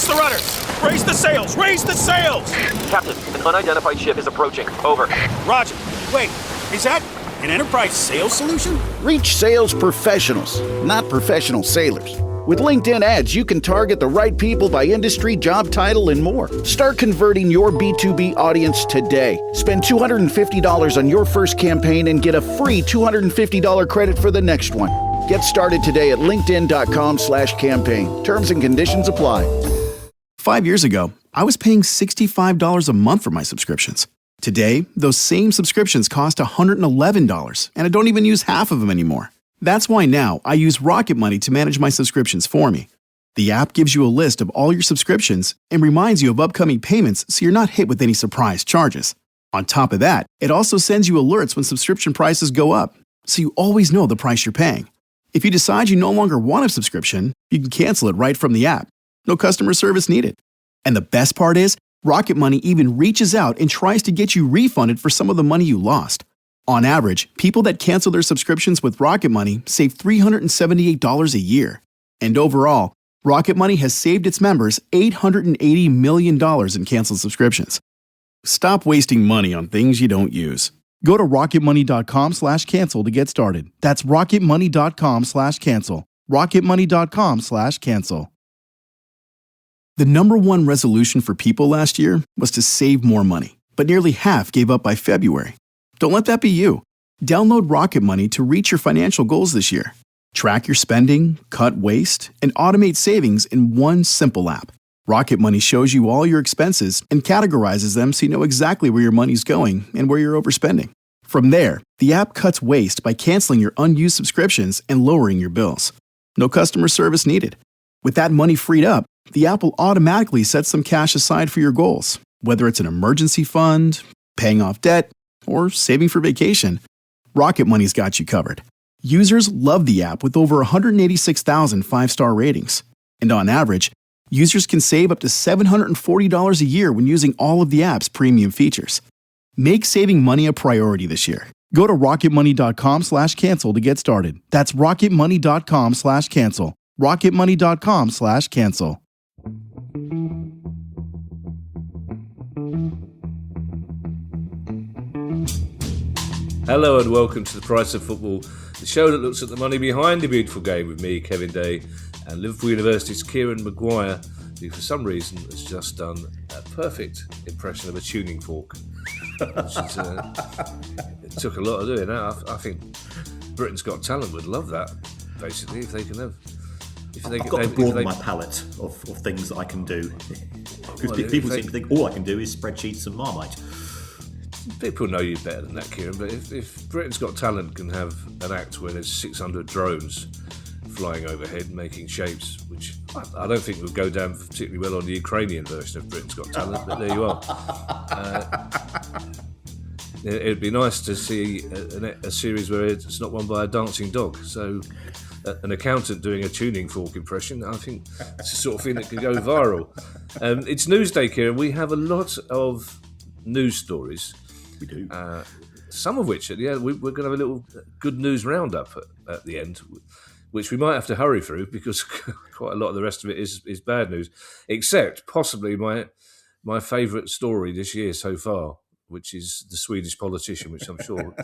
Brace the rudders! Raise the sails! Raise the sails! Captain, an unidentified ship is approaching. Over. Roger. Wait, is that an enterprise sales solution? Reach sales professionals, not professional sailors. With LinkedIn ads, you can target the right people by industry, job title, and more. Start converting your B2B audience today. Spend $250 on your first campaign and get a free $250 credit for the next one. Get started today at linkedin.com/campaign. Terms and conditions apply. 5 years ago, I was paying $65 a month for my subscriptions. Today, those same subscriptions cost $111, and I don't even use half of them anymore. That's why now I use Rocket Money to manage my subscriptions for me. The app gives you a list of all your subscriptions and reminds you of upcoming payments so you're not hit with any surprise charges. On top of that, it also sends you alerts when subscription prices go up, so you always know the price you're paying. If you decide you no longer want a subscription, you can cancel it right from the app. No customer service needed. And the best part is, Rocket Money even reaches out and tries to get you refunded for some of the money you lost. On average, people that cancel their subscriptions with Rocket Money save $378 a year. And overall, Rocket Money has saved its members $880 million in canceled subscriptions. Stop wasting money on things you don't use. Go to rocketmoney.com/cancel to get started. That's rocketmoney.com/cancel. rocketmoney.com/cancel. The number one resolution for people last year was to save more money, but nearly half gave up by February. Don't let that be you. Download Rocket Money to reach your financial goals this year. Track your spending, cut waste, and automate savings in one simple app. Rocket Money shows you all your expenses and categorizes them so you know exactly where your money's going and where you're overspending. From there, the app cuts waste by canceling your unused subscriptions and lowering your bills. No customer service needed. With that money freed up, the app will automatically set some cash aside for your goals, whether it's an emergency fund, paying off debt, or saving for vacation. Rocket Money's got you covered. Users love the app with over 186,000 five-star ratings. And on average, users can save up to $740 a year when using all of the app's premium features. Make saving money a priority this year. Go to rocketmoney.com/cancel to get started. That's rocketmoney.com/cancel. rocketmoney.com/cancel. Hello and welcome to The Price of Football, the show that looks at the money behind the beautiful game with me, Kevin Day, and Liverpool University's Kieran Maguire, who for some reason has just done a perfect impression of a tuning fork. Which is, it took a lot of doing that. I think Britain's Got Talent would love that, basically, if they can have... I've got to broaden my palette of things that I can do. Because people seem to think all I can do is spreadsheets and Marmite. People know you better than that, Kieran, but if Britain's Got Talent can have an act where there's 600 drones flying overhead making shapes, which I don't think would go down particularly well on the Ukrainian version of Britain's Got Talent, but there you are. It'd be nice to see a series where it's not won by a dancing dog. So an accountant doing a tuning fork impression, I think it's the sort of thing that could go viral. It's Newsday, Kieran. We have a lot of news stories. We do. Some of which, we're going to have a little good news roundup at the end, which we might have to hurry through because quite a lot of the rest of it is bad news, except possibly my favourite story this year so far, which is the Swedish politician, which I'm sure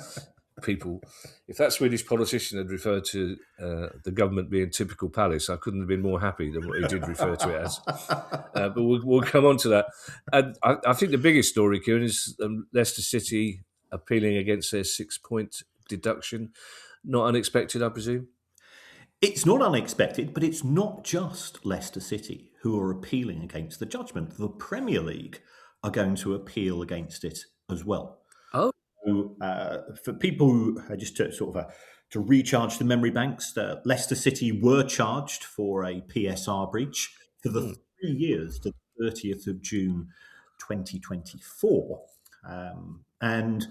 people, if that Swedish politician had referred to the government being typical palace, I couldn't have been more happy than what he did refer to it as. But we'll come on to that. And I think the biggest story, Kieran, is Leicester City appealing against their 6-point deduction. Not unexpected, I presume? It's not unexpected, but it's not just Leicester City who are appealing against the judgment. The Premier League are going to appeal against it as well. Oh. So, for people who just to to recharge the memory banks, Leicester City were charged for a PSR breach for the 3 years to the 30th of June 2024. And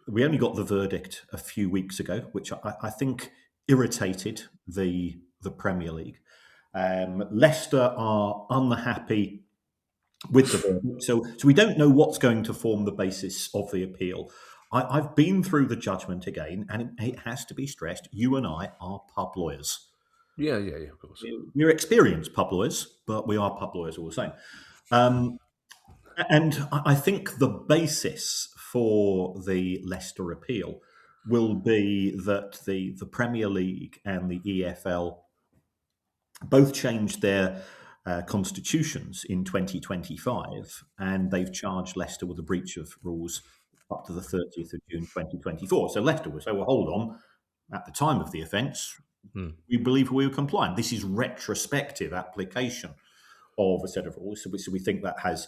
we only got the verdict a few weeks ago, which I think irritated the Premier League. Leicester are unhappy with the verdict, so we don't know what's going to form the basis of the appeal. I've been through the judgment again, and it has to be stressed, you and I are pub lawyers. Yeah, of course. We're experienced pub lawyers, but we are pub lawyers all the same. And I think the basis for the Leicester appeal will be that the Premier League and the EFL both changed their constitutions in 2025, and they've charged Leicester with a breach of rules up to the 30th of June 2024. So Leicester will say, well, hold on, at the time of the offence, we believe we were compliant. This is retrospective application of a set of rules, so we think that has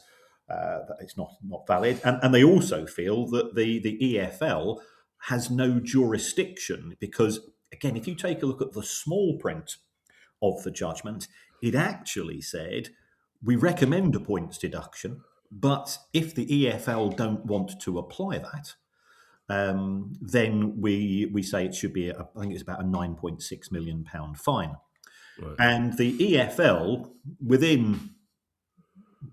that it's not valid, and they also feel that the EFL has no jurisdiction because, again, if you take a look at the small print of the judgment, it actually said we recommend a points deduction, but if the EFL don't want to apply that, then we say it should be, I think it's about a £9.6 million fine. Right. And the EFL, within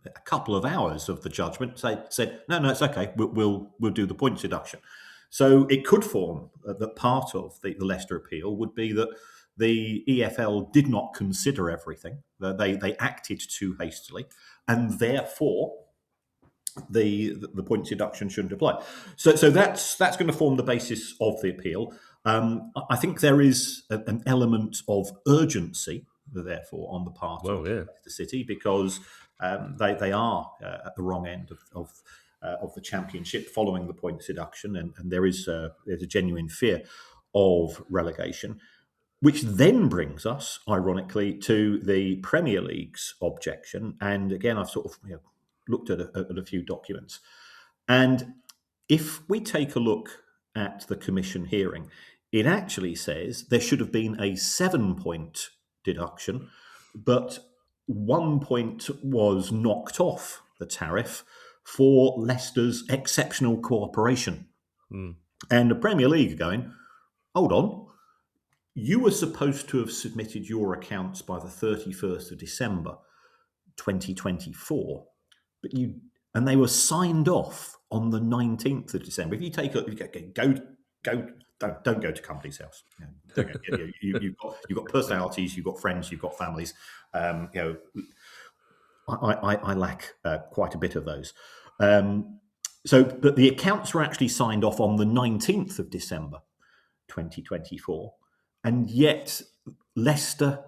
a couple of hours of the judgment, said, no, it's okay, we'll do the points deduction. So it could form that part of the Leicester appeal would be that the EFL did not consider everything. They acted too hastily, and therefore the points deduction shouldn't apply. So that's going to form the basis of the appeal. I think there is an element of urgency, therefore, on the part of Leicester City, because they are at the wrong end of the championship following the points deduction, and there's a genuine fear of relegation. Which then brings us, ironically, to the Premier League's objection. And again, I've sort of looked at a few documents. And if we take a look at the Commission hearing, it actually says there should have been a 7-point deduction, but 1 point was knocked off the tariff for Leicester's exceptional cooperation. And the Premier League are going, hold on, you were supposed to have submitted your accounts by the 31st of December 2024, and they were signed off on the 19th of December. If you take a don't go to company's house. You've got personalities, you've got friends, you've got families. I lack quite a bit of those. But the accounts were actually signed off on the 19th of December 2024. And yet Leicester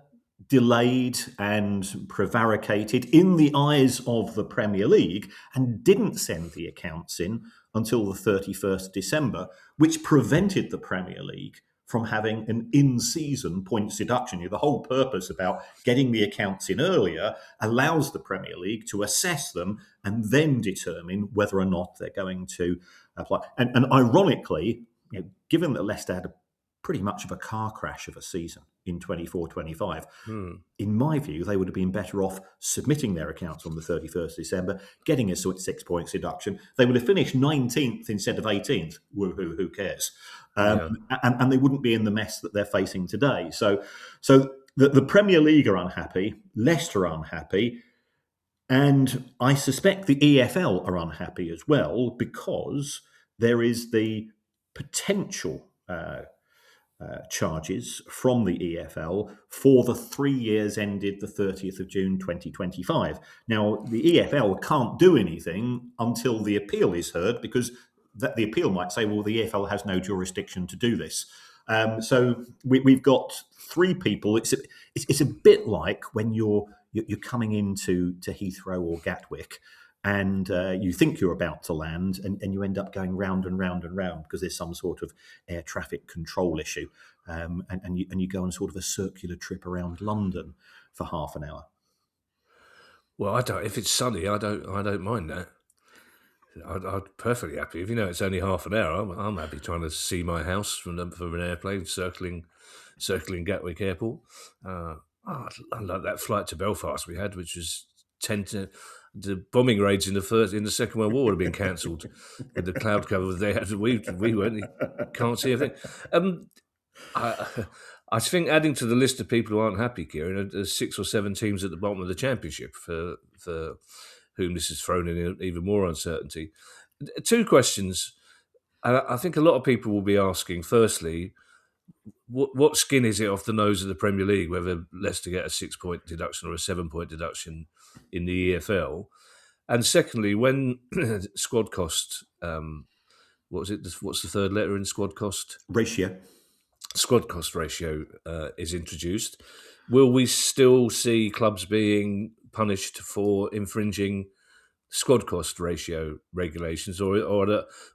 delayed and prevaricated in the eyes of the Premier League and didn't send the accounts in until the 31st December, which prevented the Premier League from having an in-season points deduction. The whole purpose about getting the accounts in earlier allows the Premier League to assess them and then determine whether or not they're going to apply. And ironically, given that Leicester had pretty much of a car crash of a season in 24-25. In my view, they would have been better off submitting their accounts on the 31st December, getting a 6 points deduction. They would have finished 19th instead of 18th. Who cares? And they wouldn't be in the mess that they're facing today. So the Premier League are unhappy, Leicester are unhappy, and I suspect the EFL are unhappy as well, because there is the potential charges from the EFL for the 3 years ended the 30th of June 2025. Now, the EFL can't do anything until the appeal is heard, because the appeal might say, well, the EFL has no jurisdiction to do this. So we've got three people. It's a bit like when you're coming into Heathrow or Gatwick, and you think you're about to land, and you end up going round and round and round because there's some sort of air traffic control issue, and you go on sort of a circular trip around London for half an hour. Well, I don't. If it's sunny, I don't mind that. I'm perfectly happy. If it's only half an hour, I'm happy trying to see my house from an airplane circling Gatwick Airport. I like that flight to Belfast we had, which was the bombing raids in the Second World War would have been cancelled with the cloud cover they had. We weren't. You can't see anything. I think adding to the list of people who aren't happy, Kieran, there's 6 or 7 teams at the bottom of the championship for whom this has thrown in even more uncertainty. 2 questions. I think a lot of people will be asking. Firstly, what skin is it off the nose of the Premier League whether Leicester get a 6-point deduction or a 7-point deduction in the EFL? And secondly, when squad cost, what was it? What's the third letter in squad cost? Ratio. Squad cost ratio is introduced. Will we still see clubs being punished for infringing squad cost ratio regulations, or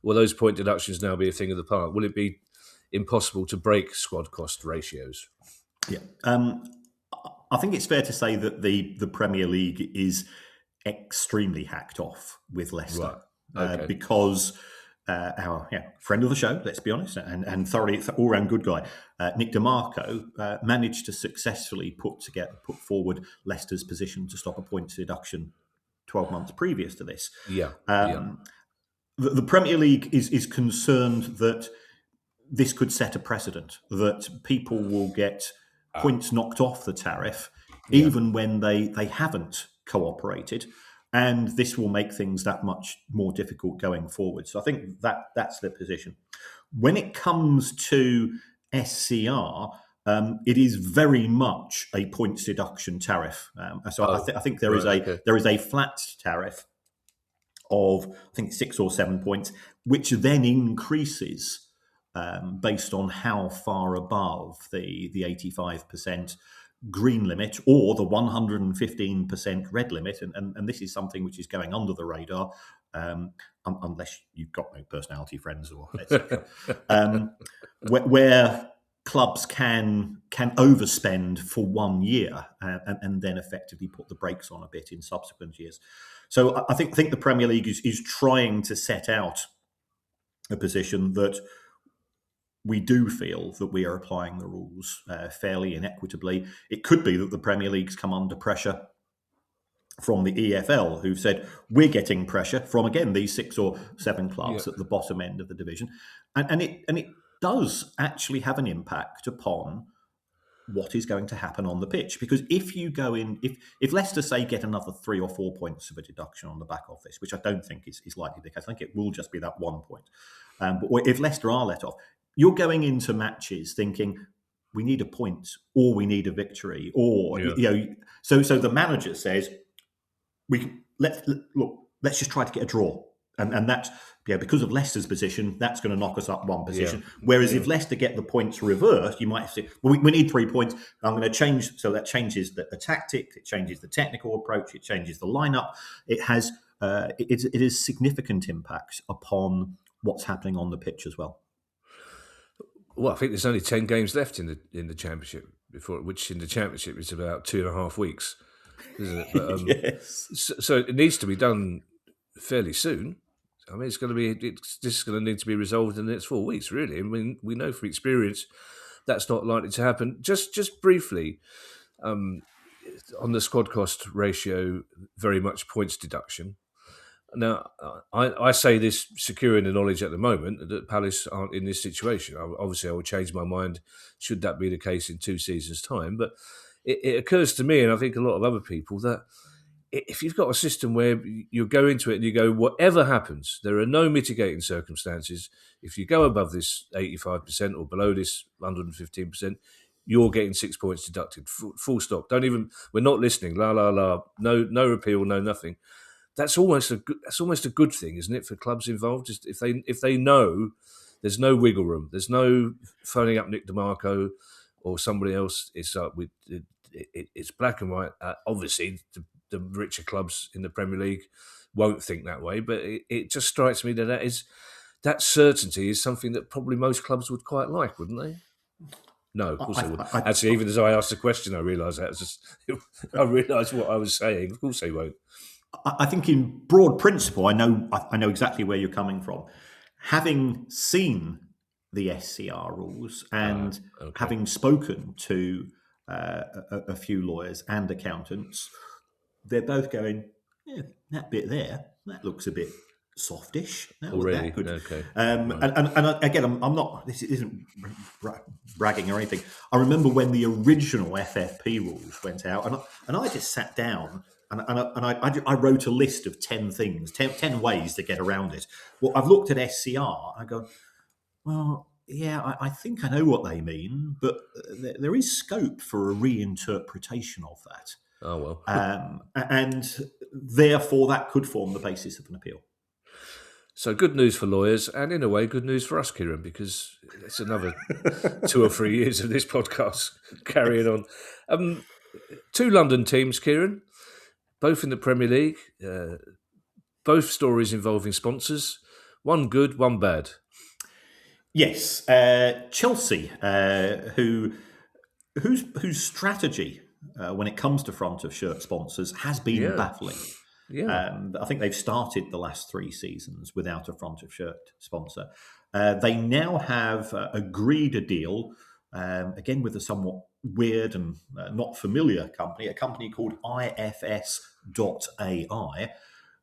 will those point deductions now be a thing of the past? Will it be impossible to break squad cost ratios? Yeah. I think it's fair to say that the Premier League is extremely hacked off with Leicester, Right. Okay. because our friend of the show, let's be honest, and thoroughly all-round good guy, Nick DeMarco, managed to successfully put forward Leicester's position to stop a points deduction 12 months previous to this. Yeah. The Premier League is concerned that this could set a precedent, that people will get points knocked off the tariff even when they haven't cooperated, and this will make things that much more difficult going forward. So I think that's the position. When it comes to SCR, it is very much a points deduction tariff. I think there is a flat tariff of, I think, 6 or 7 points, which then increases based on how far above the 85% green limit or the 115% red limit. And this is something which is going under the radar, unless you've got no personality friends or etc. where clubs can overspend for 1 year and then effectively put the brakes on a bit in subsequent years. So I think the Premier League is trying to set out a position that we do feel that we are applying the rules fairly and equitably. It could be that the Premier League's come under pressure from the EFL, who've said we're getting pressure from, again, these 6 or 7 clubs at the bottom end of the division, and it does actually have an impact upon what is going to happen on the pitch. Because if you go in, if Leicester, say, get another 3 or 4 points of a deduction on the back of this, which I don't think is likely the case, I think it will just be that 1 point. But if Leicester are let off, you're going into matches thinking we need a point or we need a victory, or So the manager says let's just try to get a draw, and that's because of Leicester's position, that's going to knock us up 1 position. Whereas if Leicester get the points reversed, you might say, well, we need 3 points. I'm going to change, so that changes the tactic, it changes the technical approach, it changes the lineup. It has it is significant impact upon what's happening on the pitch as well. Well, I think there's only 10 games left in the Championship before, which in the Championship is about 2.5 weeks, isn't it? But, yes. So it needs to be done fairly soon. I mean, this is going to need to be resolved in the next 4 weeks, really. I mean, we know from experience that's not likely to happen. Just briefly, on the squad cost ratio, very much points deduction. Now, I say this securing the knowledge at the moment that Palace aren't in this situation. Obviously, I will change my mind should that be the case in 2 seasons' time. But it occurs to me, and I think a lot of other people, that if you've got a system where you go into it and you go, whatever happens, there are no mitigating circumstances. If you go above this 85% or below this 115%, you're getting 6 points deducted. Full stop. We're not listening. La la la. No repeal. No nothing. That's almost a good thing, isn't it, for clubs involved? Just if they know there's no wiggle room, there's no phoning up Nick DeMarco or somebody else. It's it's black and white. Obviously, the richer clubs in the Premier League won't think that way, but it just strikes me that certainty is something that probably most clubs would quite like, wouldn't they? No, of course they would. Actually, even as I asked the question, I realised I realised what I was saying. Of course they won't. I think in broad principle, I know exactly where you're coming from. Having seen the SCR rules and having spoken to a few lawyers and accountants, they're both going, yeah, that bit there, that looks a bit softish. Already, that okay. And again, I'm not. This isn't bragging or anything. I remember when the original FFP rules went out, and I just sat down. And I wrote a list of 10 things, 10 ways to get around it. Well, I've looked at SCR and I go, well, I think I know what they mean, but there is scope for a reinterpretation of that. Oh, well. And therefore, that could form the basis of an appeal. So good news for lawyers, and in a way, good news for us, Kieran, because it's another 2 or 3 years of this podcast carrying on. 2 London teams, Kieran, both in the Premier League, both stories involving sponsors, one good, one bad. Yes, Chelsea, whose strategy when it comes to front of shirt sponsors has been baffling. Yeah. I think they've started the last 3 seasons without a front of shirt sponsor. They now have agreed a deal, again with a somewhat weird and not familiar company, a company called IFS.ai,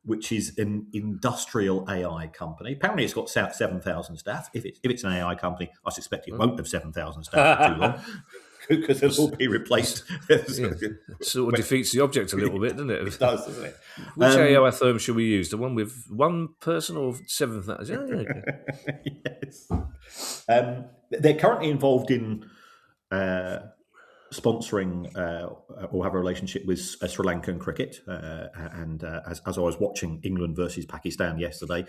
which is an industrial AI company. Apparently, it's got 7,000 staff. If it's an AI company, I suspect it won't have 7,000 staff for too long, because it'll all be replaced. Sort of defeats the object a little bit, doesn't it? It does, doesn't it? Which AI firm should we use? The one with 1 person or 7,000? Yes. They're currently involved in sponsoring or have a relationship with Sri Lankan cricket. And as I was watching England versus Pakistan yesterday,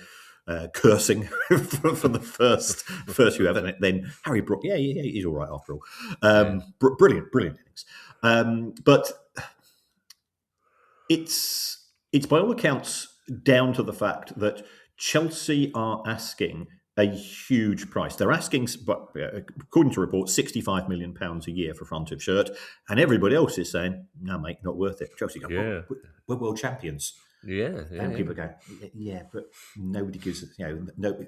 cursing for the first few ever, and then Harry Brook, he's all right after all. Brilliant innings. But it's by all accounts down to the fact that Chelsea are asking a huge price. They're asking, according to reports, £65 million a year for front of shirt, and everybody else is saying, "No, mate, not worth it." Chelsea go, we're world champions. And people go, but nobody gives.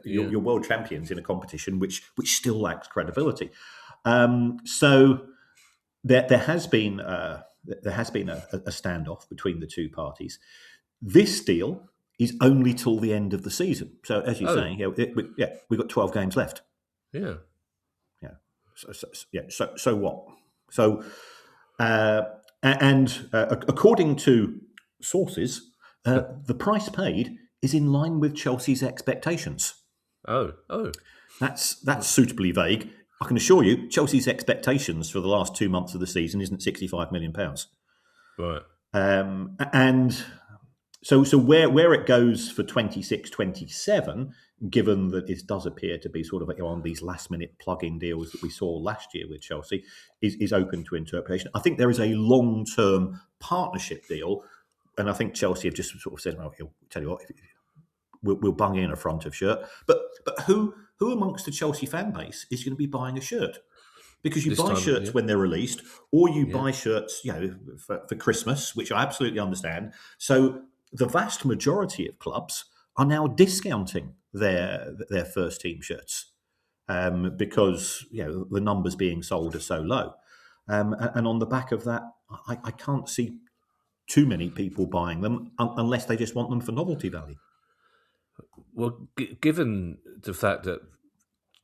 You're world champions in a competition which still lacks credibility. So there has been a standoff between the 2 parties. This deal is only till the end of the season. So as you're saying, we've got 12 games left. Yeah. So what? So according to sources, the price paid is in line with Chelsea's expectations. Oh. That's suitably vague. I can assure you, Chelsea's expectations for the last 2 months of the season isn't £65 million. Right. And so where it goes for 26-27, given that it does appear to be sort of on these last-minute plug-in deals that we saw last year with Chelsea, is open to interpretation. I think there is a long-term partnership deal, and I think Chelsea have just sort of said, "Well, he'll tell you what, we'll bung in a front of shirt." But who amongst the Chelsea fan base is going to be buying a shirt? Because you buy shirts when they're released, or you buy shirts, for Christmas, which I absolutely understand. So the vast majority of clubs are now discounting their first team shirts because the numbers being sold are so low, and on the back of that, I can't see too many people buying them unless they just want them for novelty value. Well, given the fact that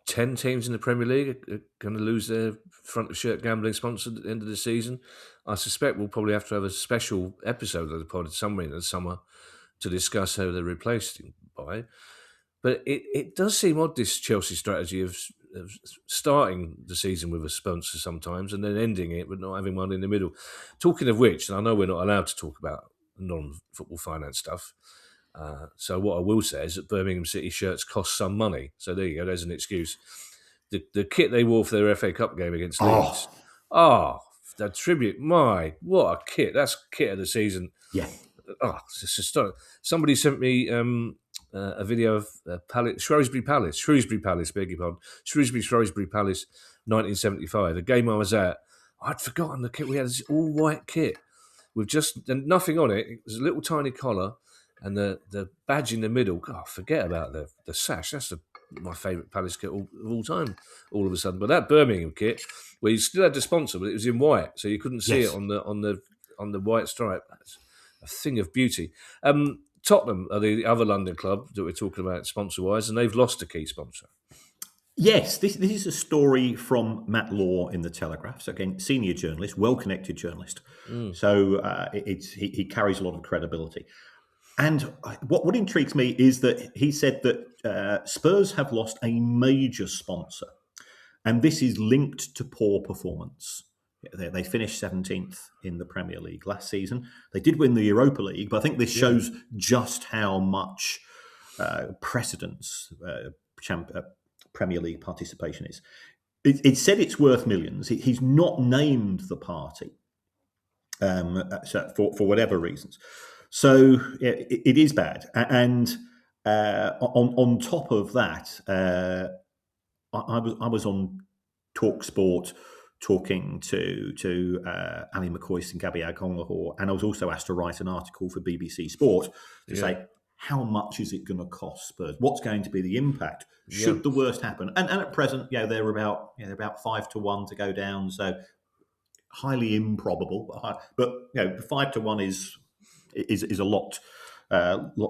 10 teams in the Premier League are going to lose their front of shirt gambling sponsor at the end of the season, I suspect we'll probably have to have a special episode of the pod somewhere in the summer to discuss how they're replaced by. But it does seem odd, this Chelsea strategy of starting the season with a sponsor sometimes and then ending it but not having one in the middle. Talking of which, and I know we're not allowed to talk about non-football finance stuff, so what I will say is that Birmingham City shirts cost some money. So there you go, there's an excuse. The kit they wore for their FA Cup game against Leeds. That tribute, what a kit. That's kit of the season. Yeah. It's just astonishing. Somebody sent me a video of Shrewsbury Palace, beg your pardon, Shrewsbury Palace, 1975, a game I was at. I'd forgotten the kit. We had this all-white kit with just nothing on it. It was a little tiny collar and the badge in the middle. God, forget about the sash. That's my favourite Palace kit of all time, all of a sudden. But that Birmingham kit, where you still had the sponsor, but it was in white, so you couldn't see it on the white stripe. That's a thing of beauty. Tottenham are the other London club that we're talking about sponsor-wise, and they've lost a key sponsor. Yes, this is a story from Matt Law in The Telegraph. So again, senior journalist, well-connected journalist. So he carries a lot of credibility. And what intrigues me is that he said that Spurs have lost a major sponsor. And this is linked to poor performance. They finished 17th in the Premier League last season. They did win the Europa League, but I think this shows just how much precedence Premier League participation is. It said it's worth millions. He's not named the party for whatever reasons. So it is bad. And on top of that, I was on TalkSport talking to Ali McCoist and Gabby Agonlahor, and I was also asked to write an article for BBC Sport to say, how much is it going to cost Spurs? What's going to be the impact should the worst happen? And at present, they're about 5-1 to go down, so highly improbable. But 5-1 is a lot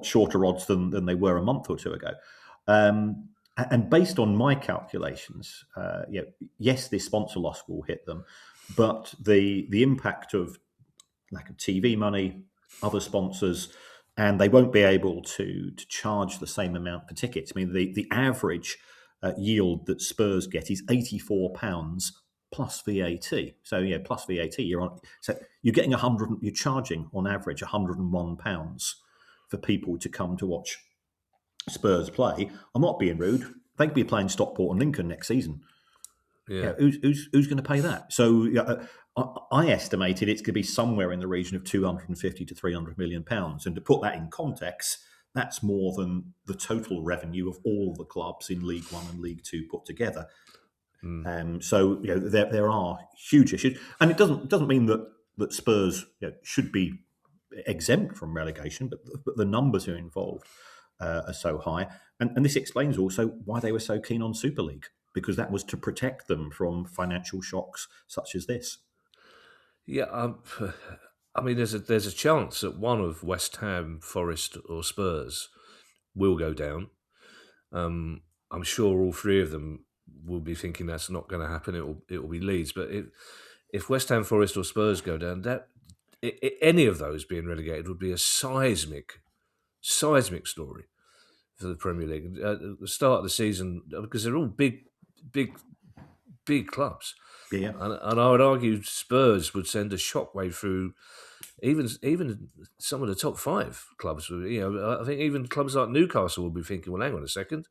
shorter odds than they were a month or two ago. And based on my calculations, yes, this sponsor loss will hit them, but the impact of lack of TV money, other sponsors, and they won't be able to charge the same amount for tickets. I mean, the average yield that Spurs get is £84 plus VAT. So plus VAT, you're getting you're charging on average £101 for people to come to watch Spurs play. I'm not being rude. They could be playing Stockport and Lincoln next season. Yeah. Who's going to pay that? So I estimated it's going to be somewhere in the region of 250 to 300 million pounds. And to put that in context, that's more than the total revenue of all the clubs in League One and League Two put together. So there are huge issues, and it doesn't mean that Spurs should be exempt from relegation, but the numbers are involved are so high, and this explains also why they were so keen on Super League, because that was to protect them from financial shocks such as this. Yeah, I mean, there's a chance that one of West Ham, Forest, or Spurs will go down. I'm sure all three of them will be thinking that's not going to happen. It will be Leeds, but if West Ham, Forest, or Spurs go down, any of those being relegated would be a seismic story for the Premier League at the start of the season, because they're all big clubs. Yeah, and I would argue Spurs would send a shockwave through even some of the top five clubs. I think even clubs like Newcastle will be thinking, well, hang on a second.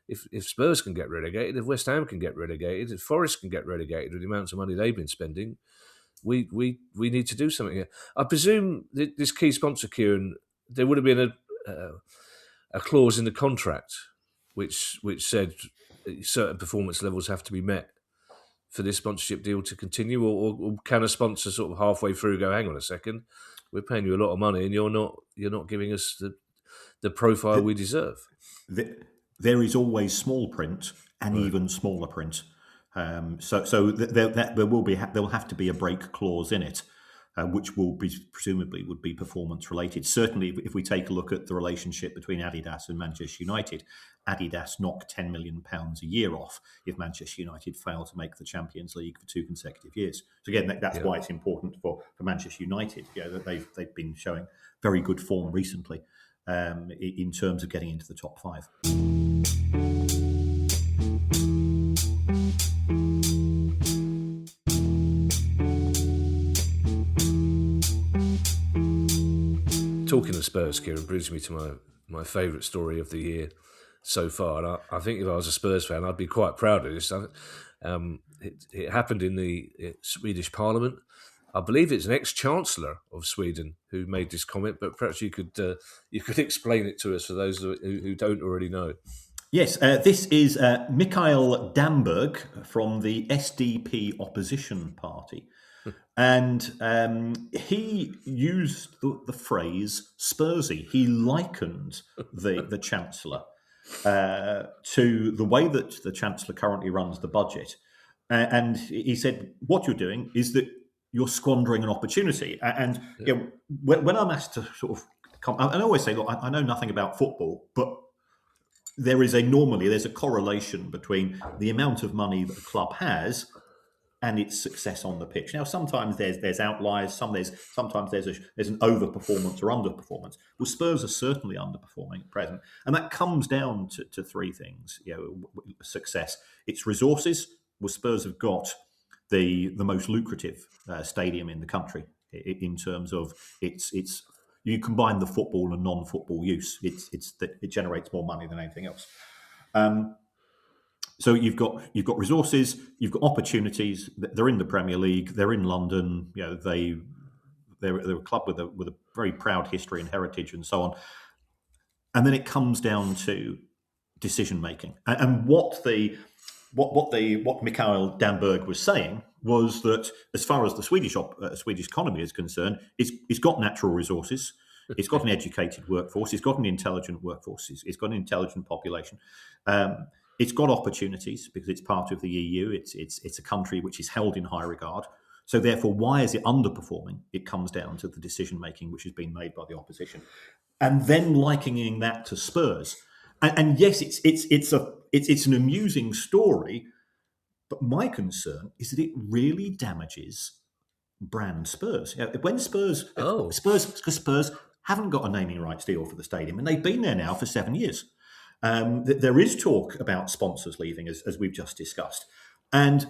If Spurs can get relegated, if West Ham can get relegated, if Forest can get relegated with the amounts of money they've been spending, we need to do something here. I presume this key sponsor, Kieran, there would have been a clause in the contract which said certain performance levels have to be met for this sponsorship deal to continue, or can a sponsor sort of halfway through go, hang on a second, we're paying you a lot of money and you're not giving us the profile we deserve? There is always small print and even smaller print. So there'll have to be a break clause in it, which will be presumably would be performance related. Certainly, if we take a look at the relationship between Adidas and Manchester United, Adidas knocked £10 million a year off if Manchester United fail to make the Champions League for 2 consecutive years. So again, that's why it's important for Manchester United. That they've been showing very good form recently in terms of getting into the top 5. Talking of Spurs, Kieran, brings me to my favourite story of the year so far. And I think if I was a Spurs fan, I'd be quite proud of this. It happened in the Swedish Parliament. I believe it's an ex-chancellor of Sweden who made this comment, but perhaps you could explain it to us for those who don't already know. Yes, this is Mikael Damberg from the SDP opposition party. And he used the phrase Spursy. He likened the Chancellor to the way that the Chancellor currently runs the budget. And he said, what you're doing is that you're squandering an opportunity. And when I'm asked to sort of come, I always say, look, I know nothing about football, but there's a correlation between the amount of money that the club has and its success on the pitch. Now, sometimes there's outliers. Sometimes there's an overperformance or underperformance. Well, Spurs are certainly underperforming at present, and that comes down to three things. Success. It's resources. Well, Spurs have got the most lucrative stadium in the country in terms of its. You combine the football and non-football use. It generates more money than anything else. So you've got resources, you've got opportunities. They're in the Premier League. They're in London. They're a club with a very proud history and heritage and so on. And then it comes down to decision making. And what Mikael Damberg was saying was that as far as the Swedish economy is concerned, it's got natural resources. It's got an educated workforce. It's got an intelligent workforce. It's got an intelligent population. It's got opportunities because it's part of the EU. It's a country which is held in high regard. So therefore, why is it underperforming? It comes down to the decision making which has been made by the opposition, and then likening that to Spurs. And yes, it's an amusing story, but my concern is that it really damages brand Spurs. When Spurs haven't got a naming rights deal for the stadium, and they've been there now for 7 years. There is talk about sponsors leaving, as we've just discussed. And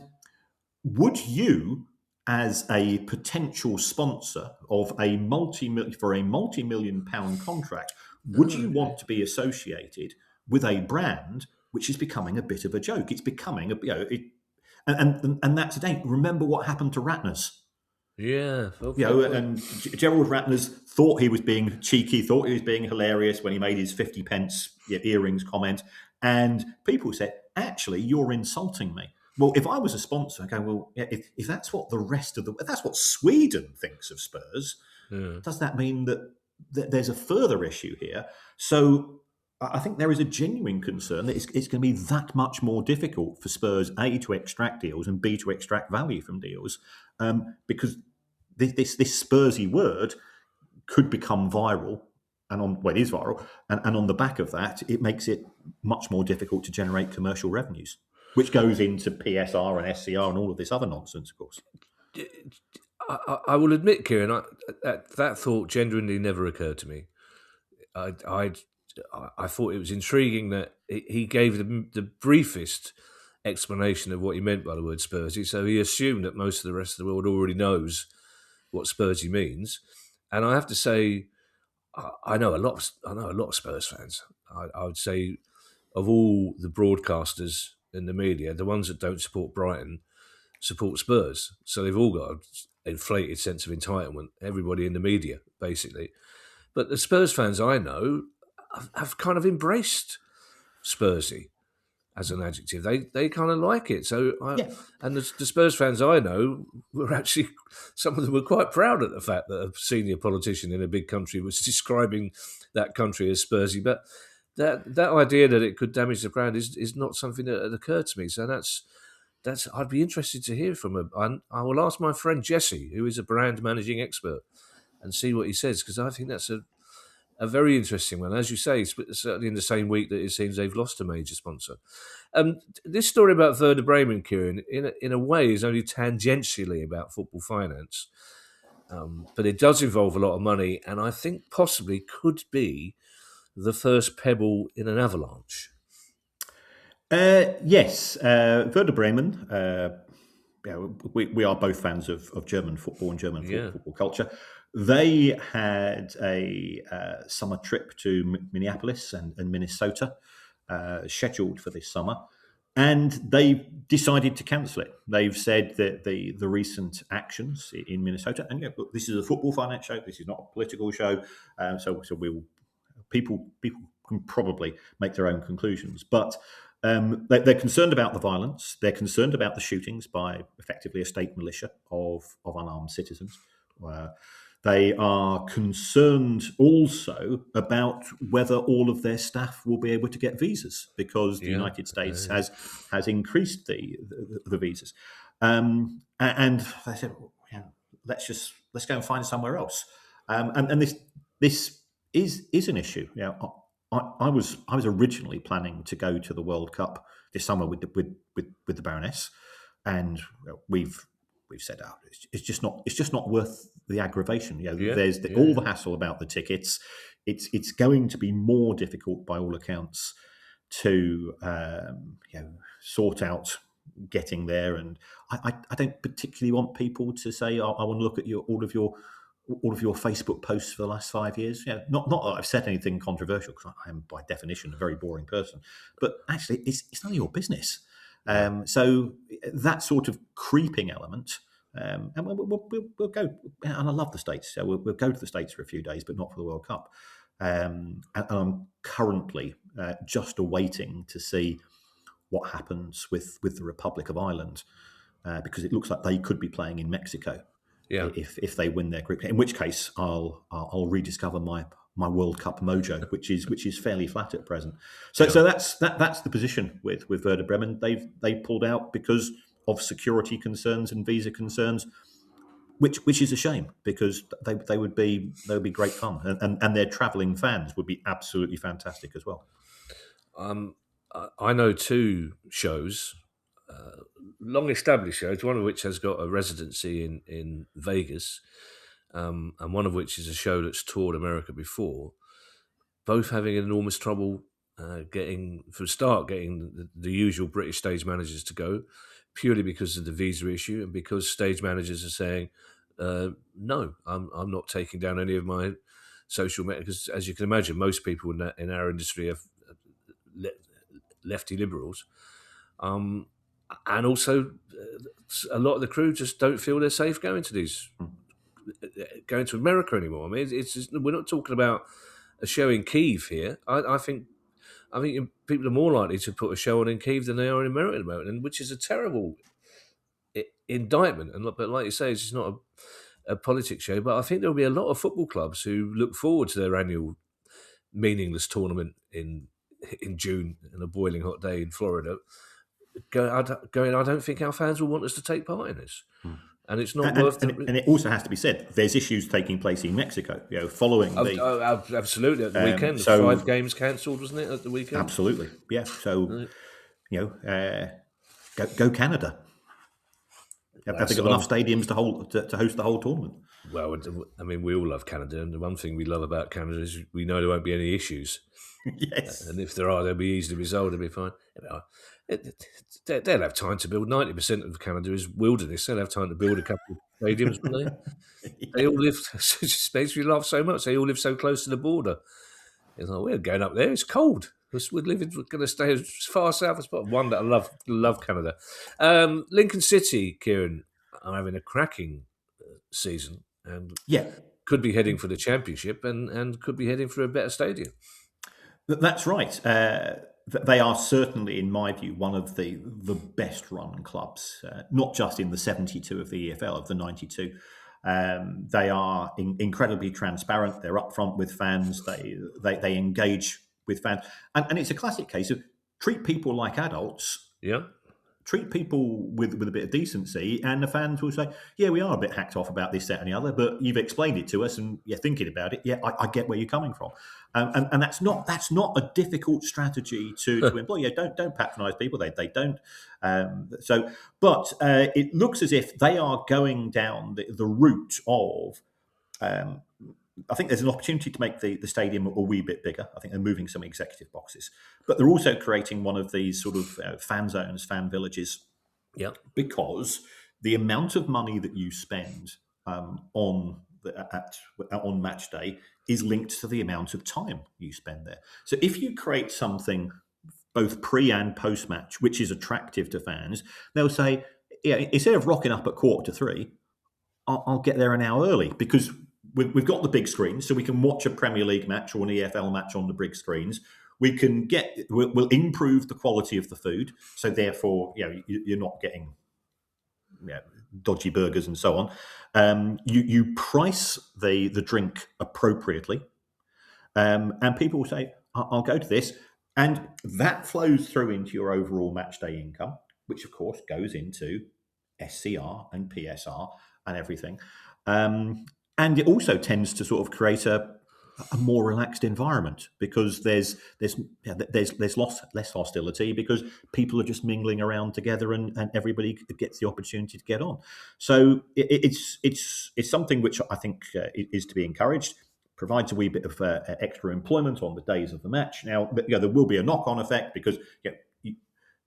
would you, as a potential sponsor of a multi-million pound contract, would you want to be associated with a brand which is becoming a bit of a joke? It's becoming and that's the thing. Remember what happened to Ratner's. Yeah. And Gerald Ratner's thought he was being cheeky, thought he was being hilarious when he made his 50 pence earrings comment. And people said, actually, you're insulting me. Well, if I was a sponsor, I go, well, if that's what that's what Sweden thinks of Spurs, does that mean that there's a further issue here? So I think there is a genuine concern that it's going to be that much more difficult for Spurs, A, to extract deals, and B, to extract value from deals, because this Spursy word could become viral, it is viral, and on the back of that, it makes it much more difficult to generate commercial revenues, which goes into PSR and SCR and all of this other nonsense, of course. I will admit, Kieran, that thought genuinely never occurred to me. I thought it was intriguing that he gave the briefest explanation of what he meant by the word Spursy. So he assumed that most of the rest of the world already knows what Spursy means. And I have to say, I know a lot of Spurs fans. I would say of all the broadcasters in the media, the ones that don't support Brighton support Spurs. So they've all got an inflated sense of entitlement. Everybody in the media, basically. But the Spurs fans I know have kind of embraced Spursy as an adjective. They kind of like it. And the Spurs fans I know were actually, some of them were quite proud at the fact that a senior politician in a big country was describing that country as Spursy. But that idea that it could damage the brand is not something that had occurred to me. So that's I'd be interested to hear from him. I will ask my friend Jesse, who is a brand managing expert, and see what he says, because I think that's a very interesting one. As you say, certainly in the same week that it seems they've lost a major sponsor. This story about Werder Bremen, Kieran, in a way is only tangentially about football finance, but it does involve a lot of money, and I think possibly could be the first pebble in an avalanche. Yes, Werder Bremen. We are both fans of German football and German football culture. They had a summer trip to Minneapolis and Minnesota scheduled for this summer, and they decided to cancel it. They've said that the recent actions in Minnesota, and look, this is a football finance show. This is not a political show, so people can probably make their own conclusions, but. They're concerned about the violence. They're concerned about the shootings by effectively a state militia of unarmed citizens. They are concerned also about whether all of their staff will be able to get visas, because the United States has increased the visas. And they said, let's go and find somewhere else. And this is an issue. I was originally planning to go to the World Cup this summer with the Baroness. and we've said, it's just not worth the aggravation. There's Yeah. all the hassle about the tickets. It's going to be more difficult by all accounts to sort out getting there, and I don't particularly want people to say, I want to look at all of your Facebook posts for the last 5 years. Not that I've said anything controversial, because I am by definition a very boring person, but actually it's none of your business. So that sort of creeping element, and we'll go. And I love the States, so we'll go to the States for a few days, but not for the World Cup. And I'm currently just awaiting to see what happens with the Republic of Ireland, because it looks like they could be playing in Mexico if they win their group. In which case, I'll rediscover my World Cup mojo, which is fairly flat at present. So that's the position with Werder Bremen. They pulled out because of security concerns and visa concerns, which is a shame, because they would be great fun, and their travelling fans would be absolutely fantastic as well. I know two shows, long-established shows, one of which has got a residency in Vegas, and one of which is a show that's toured America before, both having enormous trouble getting the usual British stage managers to go, purely because of the visa issue, and because stage managers are saying, no, I'm not taking down any of my social media, because as you can imagine, most people in our industry are lefty liberals, and also a lot of the crew just don't feel they're safe going to America anymore. I mean, it's just, we're not talking about a show in Kyiv here. I think people are more likely to put a show on in Kyiv than they are in America at the moment, which is a terrible indictment. But like you say, it's just not a politics show. But I think there'll be a lot of football clubs who look forward to their annual meaningless tournament in June and a boiling hot day in Florida, going, I don't think our fans will want us to take part in this. And it's not worth it. And it also has to be said, there's issues taking place in Mexico, following the... absolutely, at the weekend. So 5 games cancelled, wasn't it, at the weekend? Absolutely, yeah. So, go Canada. Have they got enough stadiums to host the whole tournament? Well, I mean, we all love Canada, and the one thing we love about Canada is we know there won't be any issues. Yes. And if there are, they'll be easily resolved. They'll be fine. They'll have time to build. 90% of Canada is wilderness. They'll have time to build a couple of stadiums, won't they? They all live. It just makes me laugh so much. They all live so close to the border. It's like, we're going up there. It's cold. We're going to stay as far south as possible. One that I love Canada. Lincoln City, Kieran, are having a cracking season, and could be heading for the championship, and could be heading for a better stadium. That's right. They are certainly, in my view, one of the best run clubs, not just in the 72 of the EFL, of the 92. They are incredibly transparent. They're upfront with fans. They engage with fans. And it's a classic case of treat people like adults. Yeah. Treat people with a bit of decency, and the fans will say, yeah, we are a bit hacked off about this, that, and the other, but you've explained it to us and you're thinking about it. Yeah, I get where you're coming from. And that's not a difficult strategy to employ. Yeah, don't patronise people. They don't. But it looks as if they are going down the route of... I think there's an opportunity to make the stadium a wee bit bigger. I think they're moving some executive boxes, but they're also creating one of these sort of fan zones, fan villages. Yeah, because the amount of money that you spend on match day is linked to the amount of time you spend there. So if you create something both pre and post match, which is attractive to fans, they'll say, yeah, instead of rocking up at 2:45, I'll get there an hour early, because we've got the big screens, so we can watch a Premier League match or an EFL match on the big screens. We'll improve the quality of the food, so therefore, you're not getting dodgy burgers and so on. You price the drink appropriately, and people will say, "I'll go to this," and that flows through into your overall match day income, which of course goes into SCR and PSR and everything. And it also tends to sort of create a a more relaxed environment, because there's less hostility, because people are just mingling around together, and everybody gets the opportunity to get on. So it's something which I think is to be encouraged. Provides a wee bit of extra employment on the days of the match. Now, there will be a knock-on effect, because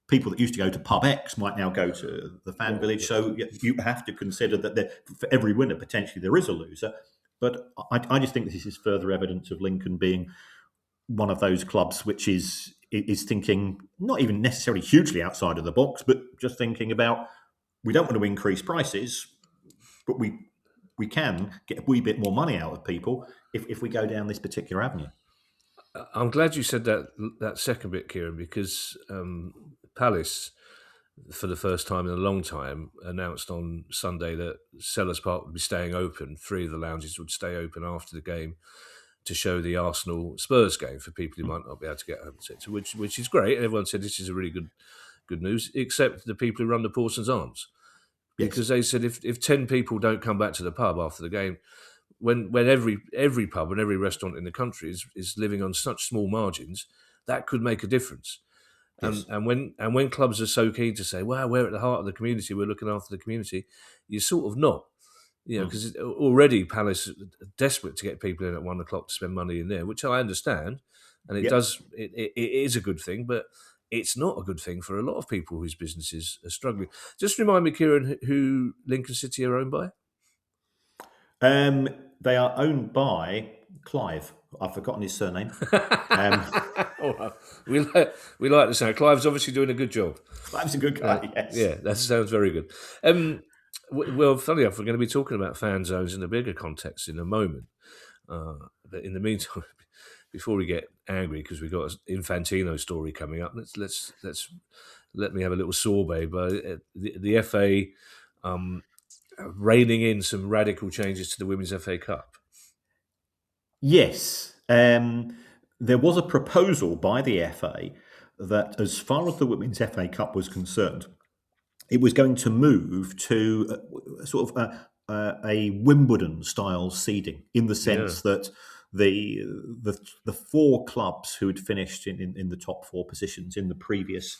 people that used to go to pub X might now go to the fan village. So you have to consider that for every winner, potentially there is a loser. But I just think this is further evidence of Lincoln being one of those clubs which is thinking not even necessarily hugely outside of the box, but just thinking about, we don't want to increase prices, but we can get a wee bit more money out of people if we go down this particular avenue. I'm glad you said that second bit, Kieran, because Palace, for the first time in a long time, announced on Sunday that Sellers Park would be staying open. 3 of the lounges would stay open after the game to show the Arsenal-Spurs game for people who might not be able to get home, which is great. Everyone said this is a really good news, except the people who run the Parsons Arms. Because they said if 10 people don't come back to the pub after the game, when every pub and every restaurant in the country is living on such small margins, that could make a difference. Yes. And when clubs are so keen to say, "Well, we're at the heart of the community, we're looking after the community," you're sort of not, because already Palace are desperate to get people in at 1 o'clock to spend money in there, which I understand, and it is a good thing, but it's not a good thing for a lot of people whose businesses are struggling. Just remind me, Kieran, who Lincoln City are owned by? They are owned by Clive. I've forgotten his surname. We like the sound. Clive's obviously doing a good job. Clive's a good guy, yes. Yeah, that sounds very good. Well, funny enough, we're going to be talking about fan zones in a bigger context in a moment. But in the meantime, before we get angry because we've got an Infantino story coming up, let's let me have a little sorbet. But the FA reining in some radical changes to the Women's FA Cup. Yes. There was a proposal by the FA that, as far as the Women's FA Cup was concerned, it was going to move to a Wimbledon-style seeding, in the sense that the 4 clubs who had finished in the top 4 positions in the previous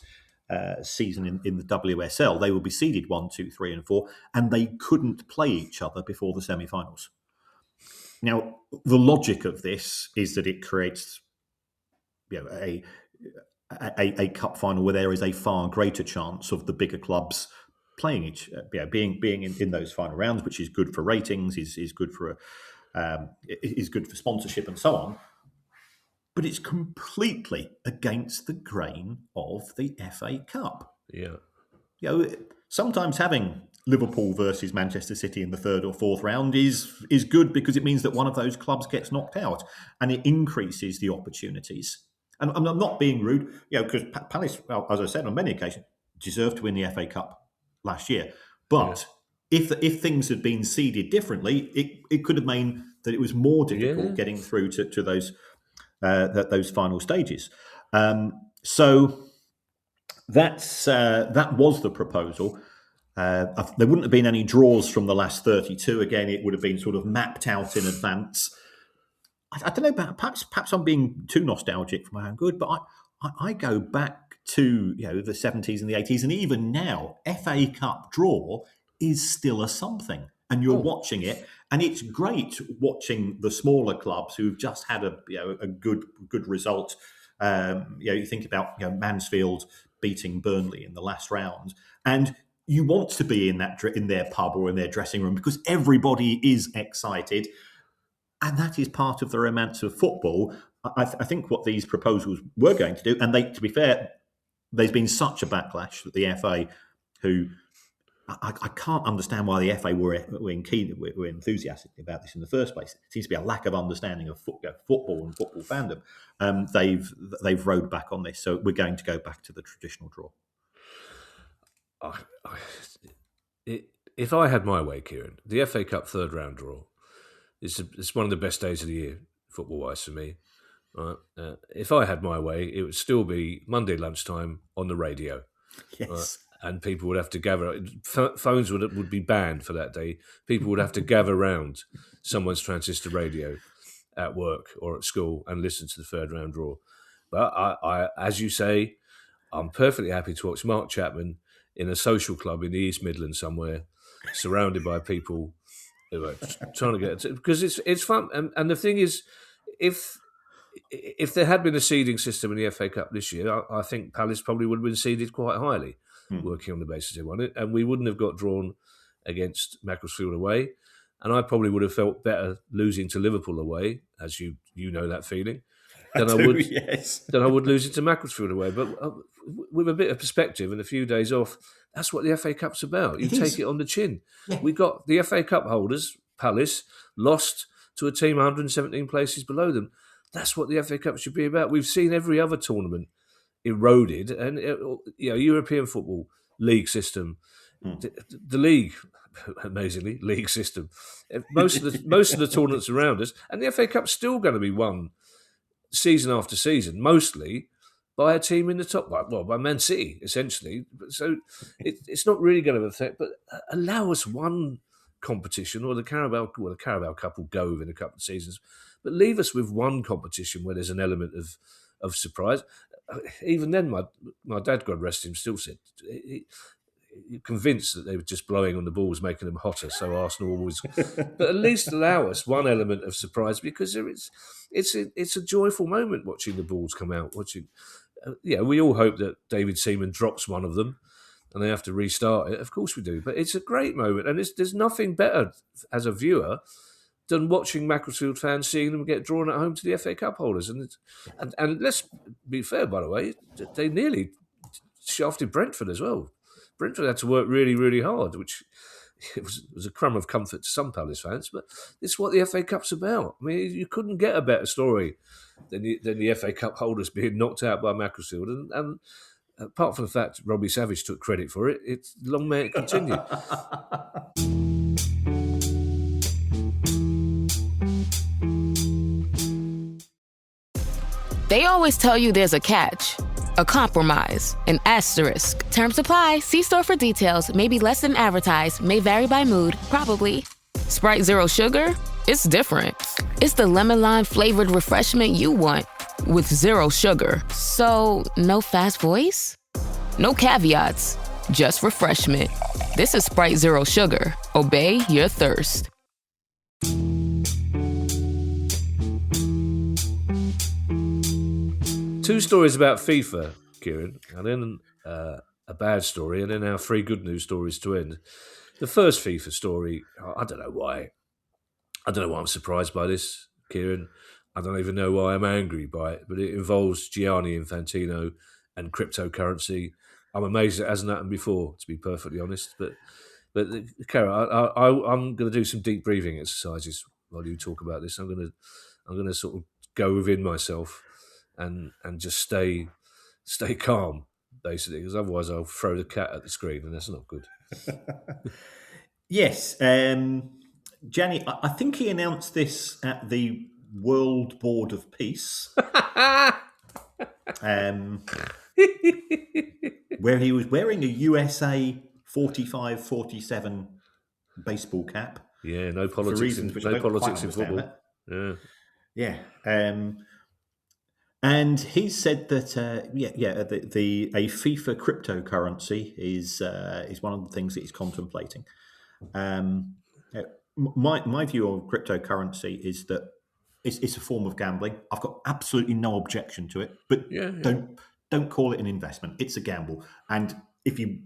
season in the WSL, they would be seeded 1, 2, 3, and 4, and they couldn't play each other before the semi-finals. Now, the logic of this is that it creates a cup final where there is a far greater chance of the bigger clubs playing being in those final rounds, which is good for ratings, is good for sponsorship and so on. But it's completely against the grain of the FA Cup. Yeah. Sometimes having Liverpool versus Manchester City in the 3rd or 4th round is good, because it means that one of those clubs gets knocked out, and it increases the opportunities. And I'm not being rude, because Palace, well, as I said on many occasions, deserved to win the FA Cup last year. But if things had been seeded differently, it could have meant that it was more difficult getting through to those final stages. So that was the proposal. There wouldn't have been any draws from the last 32. Again, it would have been sort of mapped out in advance. I don't know, perhaps I'm being too nostalgic for my own good, but I go back to the 70s and the 80s, and even now, FA Cup draw is still a something. And you're watching it, and it's great watching the smaller clubs who've just had a good result. You think about Mansfield beating Burnley in the last round, and you want to be in their pub or in their dressing room, because everybody is excited, and that is part of the romance of football. I think what these proposals were going to do, and to be fair, there's been such a backlash that the FA, who I can't understand why the FA were enthusiastic about this in the first place. It seems to be a lack of understanding of football and football fandom. They've rode back on this, so we're going to go back to the traditional draw. If I had my way, Kieran, the FA Cup 3rd round draw it's one of the best days of the year, football-wise, for me. Right? If I had my way, it would still be Monday lunchtime on the radio. Yes. Right? And people would have to gather. Phones would be banned for that day. People would have to gather round someone's transistor radio at work or at school and listen to the third round draw. But I as you say, I'm perfectly happy to watch Mark Chapman in a social club in the East Midlands somewhere, surrounded by people who are trying to get, because it's fun. And the thing is, if there had been a seeding system in the FA Cup this year, I think Palace probably would have been seeded quite highly, working on the basis they won it, and we wouldn't have got drawn against Macclesfield away. And I probably would have felt better losing to Liverpool away, as you know that feeling, than I would losing to Macclesfield away. But with a bit of perspective and a few days off, that's what the FA Cup's about. You take it on the chin. Yeah. We got the FA Cup holders, Palace, lost to a team 117 places below them. That's what the FA Cup should be about. We've seen every other tournament eroded, and European football league system, the league, amazingly, league system. Most of the tournaments around us, and the FA Cup's still going to be won season after season, mostly by a team in the top, by Man City, essentially. So it's not really going to affect, but allow us one competition, or the Carabao Cup will go within a couple of seasons, but leave us with one competition where there's an element of surprise. Even then, my dad, God rest him, still said, convinced that they were just blowing on the balls, making them hotter, so Arsenal always... But at least allow us one element of surprise, because it's a joyful moment watching the balls come out. We all hope that David Seaman drops one of them and they have to restart it. Of course we do. But it's a great moment, and there's nothing better as a viewer than watching Macclesfield fans seeing them get drawn at home to the FA Cup holders. And let's be fair, by the way, they nearly shafted Brentford as well. Brentford had to work really, really hard, which it was a crumb of comfort to some Palace fans, but it's what the FA Cup's about. I mean, you couldn't get a better story than the FA Cup holders being knocked out by Macclesfield. And apart from the fact Robbie Savage took credit for it, it's long may it continue. They always tell you there's a catch, a compromise, an asterisk. Terms apply. See store for details. Maybe less than advertised. May vary by mood. Probably. Sprite Zero Sugar? It's different. It's the lemon lime flavored refreshment you want with zero sugar. So, no fast voice? No caveats. Just refreshment. This is Sprite Zero Sugar. Obey your thirst. Two stories about FIFA, Kieran, and then a bad story, and then our three good news stories to end. The first FIFA story, I don't know why. I don't know why I'm surprised by this, Kieran. I don't even know why I'm angry by it, but it involves Gianni Infantino and cryptocurrency. I'm amazed it hasn't happened before, to be perfectly honest. But Karen, I'm going to do some deep breathing exercises while you talk about this. I'm going to sort of go within myself and just stay calm, basically, because otherwise I'll throw the cat at the screen, and that's not good. Yes, Gianni, I think he announced this at the World Board of Peace, where he was wearing a USA 45-47 baseball cap. Yeah, no politics. For reasons which I don't quite in football. Yeah. And he said that a FIFA cryptocurrency is one of the things that he's contemplating. My view on cryptocurrency is that it's a form of gambling. I've got absolutely no objection to it, but don't call it an investment. It's a gamble, and if you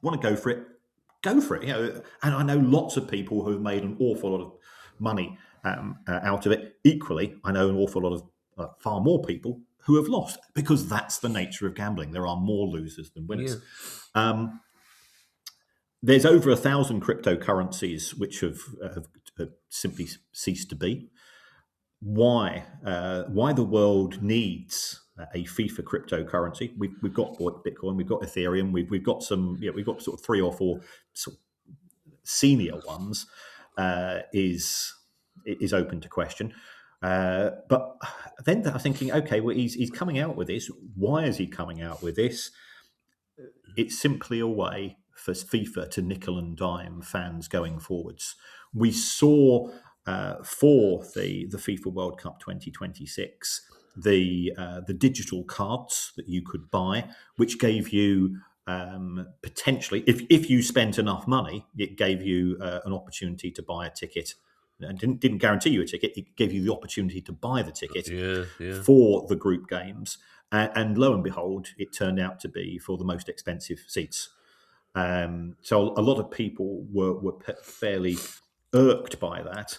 want to go for it, go for it. And I know lots of people who have made an awful lot of money out of it. Equally, I know an awful lot of far more people who have lost, because that's the nature of gambling. There are more losers than winners. Yeah. There's over 1,000 cryptocurrencies which have simply ceased to be. Why the world needs a FIFA cryptocurrency? We've got Bitcoin, we've got Ethereum, we've got sort of 3 or 4 sort of senior ones. Is open to question. But then I'm thinking, okay, well, he's coming out with this. Why is he coming out with this? It's simply a way for FIFA to nickel and dime fans going forwards. We saw for the FIFA World Cup 2026, the digital cards that you could buy, which gave you potentially, if you spent enough money, it gave you an opportunity to buy a ticket. And didn't guarantee you a ticket. It gave you the opportunity to buy the ticket for the group games. And lo and behold, it turned out to be for the most expensive seats. So a lot of people were fairly irked by that.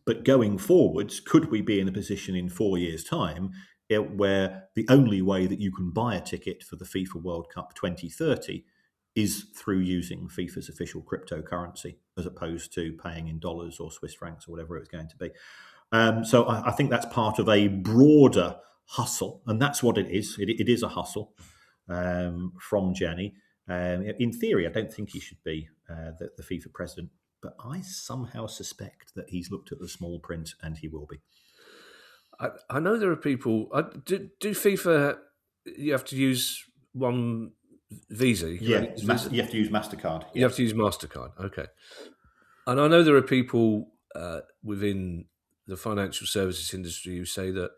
But going forwards, could we be in a position in 4 years' time where the only way that you can buy a ticket for the FIFA World Cup 2030 is through using FIFA's official cryptocurrency, as opposed to paying in dollars or Swiss francs or whatever it's going to be? So I think that's part of a broader hustle, and that's what it is. It is a hustle from Gianni. In theory, I don't think he should be the FIFA president, but I somehow suspect that he's looked at the small print and he will be. I know there are people. Do FIFA? You have to use one Visa. You have to use MasterCard. You have to use MasterCard. Okay. And I know there are people within the financial services industry who say that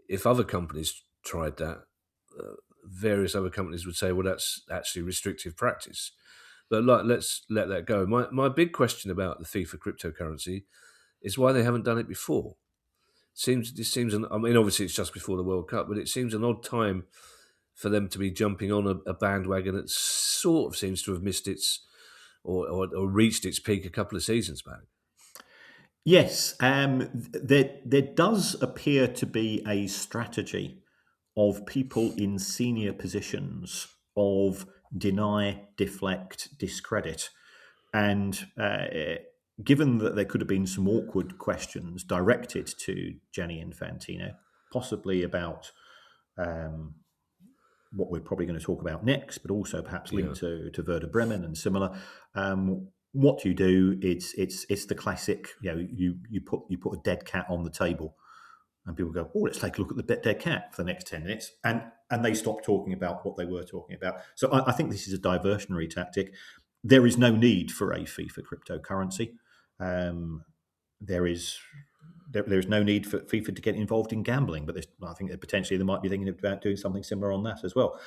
if other companies tried that, various other companies would say, well, that's actually restrictive practice. But let's let that go. My big question about the FIFA cryptocurrency is why they haven't done it before. I mean, obviously it's just before the World Cup, but it seems an odd time for them to be jumping on a bandwagon that sort of seems to have missed its or reached its peak a couple of seasons back. Yes, there does appear to be a strategy of people in senior positions of deny, deflect, discredit. And given that there could have been some awkward questions directed to Gianni Infantino, possibly about what we're probably going to talk about next, but also perhaps linked to Werder Bremen and similar. What you do, it's the classic. You put a dead cat on the table, and people go, "Oh, let's take a look at the dead cat for the next 10 minutes," and they stop talking about what they were talking about. So I think this is a diversionary tactic. There is no need for a FIFA cryptocurrency. There is no need for FIFA to get involved in gambling, but I think that potentially they might be thinking about doing something similar on that as well.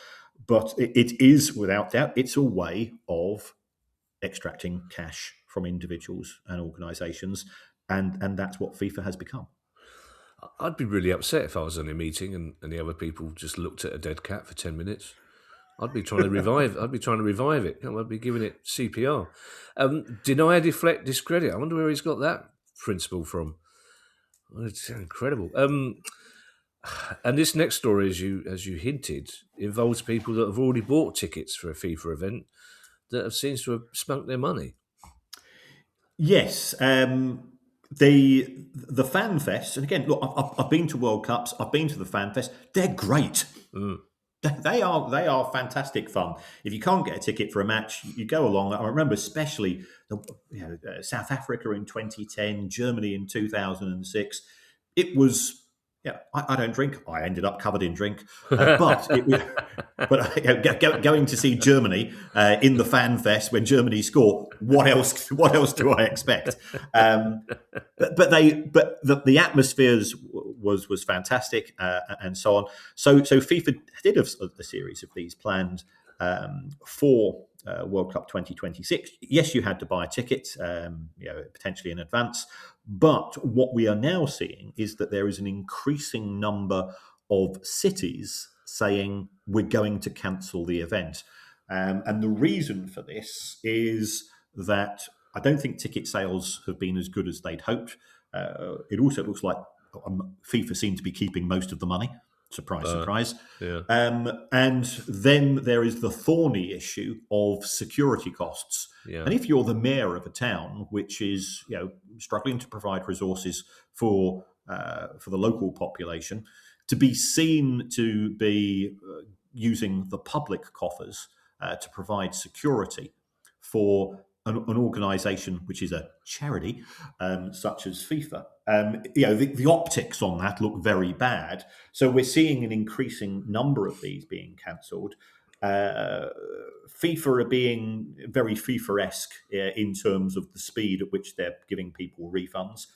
But it is, without doubt, it's a way of extracting cash from individuals and organisations, and that's what FIFA has become. I'd be really upset if I was in a meeting and the other people just looked at a dead cat for 10 minutes. I'd be trying to revive. I'd be trying to revive it. I'd be giving it CPR. Deny, deflect, discredit. I wonder where he's got that principle from. Well, it's incredible. And this next story, as you hinted, involves people that have already bought tickets for a FIFA event that seems to have spunked their money. Yes. The Fan Fest, and again, look, I've been to World Cups, I've been to the Fan Fest. They're great. They are fantastic fun. If you can't get a ticket for a match, you go along. I remember especially South Africa in 2010, Germany in 2006. It was. Yeah, I don't drink. I ended up covered in drink, but going to see Germany in the Fan Fest when Germany score. What else? What else do I expect? But the atmospheres was fantastic and so on. So FIFA did have a series of these planned for World Cup 2026. Yes, you had to buy a ticket, potentially in advance. But what we are now seeing is that there is an increasing number of cities saying we're going to cancel the event. And the reason for this is that I don't think ticket sales have been as good as they'd hoped. It also looks like FIFA seem to be keeping most of the money. Surprise, surprise. Yeah. And then there is the thorny issue of security costs. Yeah. And if you're the mayor of a town which is struggling to provide resources for the local population, to be seen to be using the public coffers to provide security for an organisation which is a charity such as FIFA, the optics on that look very bad. So we're seeing an increasing number of these being cancelled. FIFA are being very FIFA-esque in terms of the speed at which they're giving people refunds.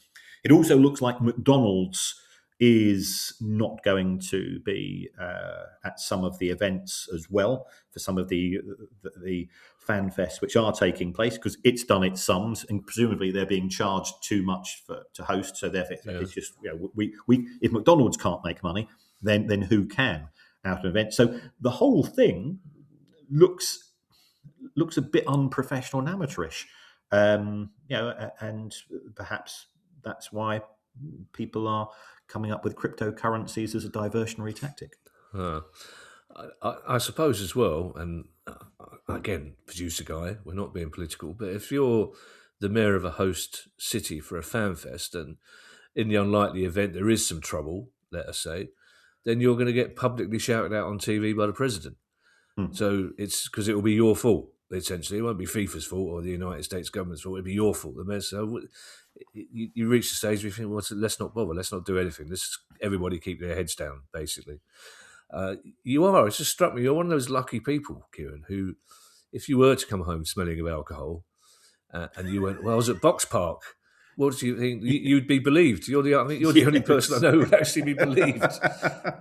It also looks like McDonald's is not going to be at some of the events as well for some of the fan fests which are taking place, because it's done its sums and presumably they're being charged too much to host. So therefore, it's just we if McDonald's can't make money, then who can out of an event? So the whole thing looks a bit unprofessional and amateurish, and perhaps that's why people are coming up with cryptocurrencies as a diversionary tactic. I suppose as well, and again, producer guy, we're not being political, but if you're the mayor of a host city for a fan fest and in the unlikely event there is some trouble, let us say, then you're going to get publicly shouted out on TV by the president. So it's because it will be your fault, essentially. It won't be FIFA's fault or the United States government's fault. It'll be your fault. So you reach the stage where you think, well, let's not bother. Let's not do anything. Let's everybody keep their heads down, basically. It's just struck me, you're one of those lucky people, Kieran, who, if you were to come home smelling of alcohol and you went, well, I was at Box Park, what do you think? You'd be believed. You're the only person I know who would actually be believed.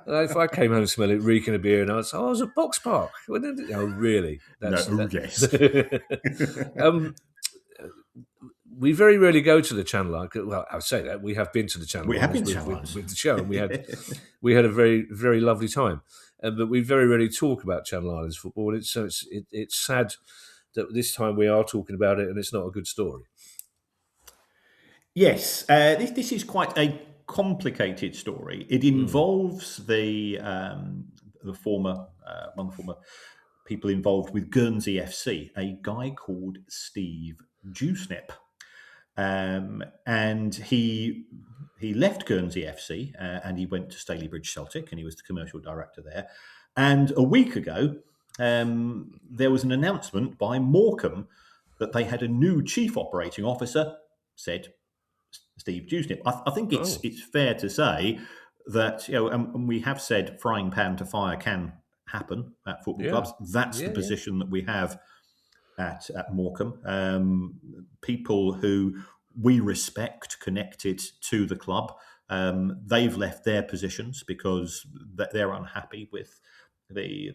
If I came home smelling, reeking of beer, and I was, I was at Box Park. Oh, really? Yes. We very rarely go to the Channel Islands. Well, I say that we have been to the Channel Islands. We have been to Channel Islands with the show, and we had a very, very lovely time. But we very rarely talk about Channel Islands football. It's sad that this time we are talking about it, and it's not a good story. Yes, this is quite a complicated story. It involves the former one of the former people involved with Guernsey FC, a guy called Steve Dewsnip, and he left Guernsey FC and he went to Stalybridge Celtic, and he was the commercial director there. And a week ago, there was an announcement by Morecambe that they had a new chief operating officer, said Steve Dewsnip. I think it's fair to say that, and we have said frying pan to fire can happen at football clubs. That's the position that we have at Morecambe. People who we respect, connected to the club, they've left their positions because they're unhappy with the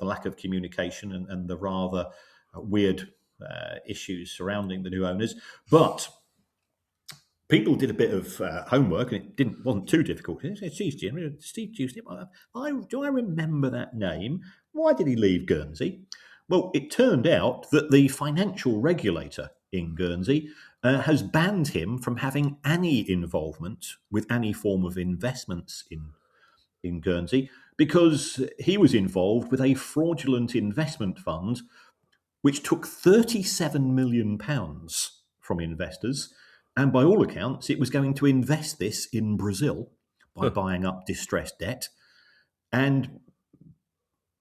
lack of communication and the rather weird issues surrounding the new owners. But people did a bit of homework, and it wasn't too difficult. Steve Dewsnip. Do I remember that name? Why did he leave Guernsey? Well, it turned out that the financial regulator in Guernsey has banned him from having any involvement with any form of investments in Guernsey, because he was involved with a fraudulent investment fund which took £37 million from investors. And by all accounts, it was going to invest this in Brazil by buying up distressed debt. And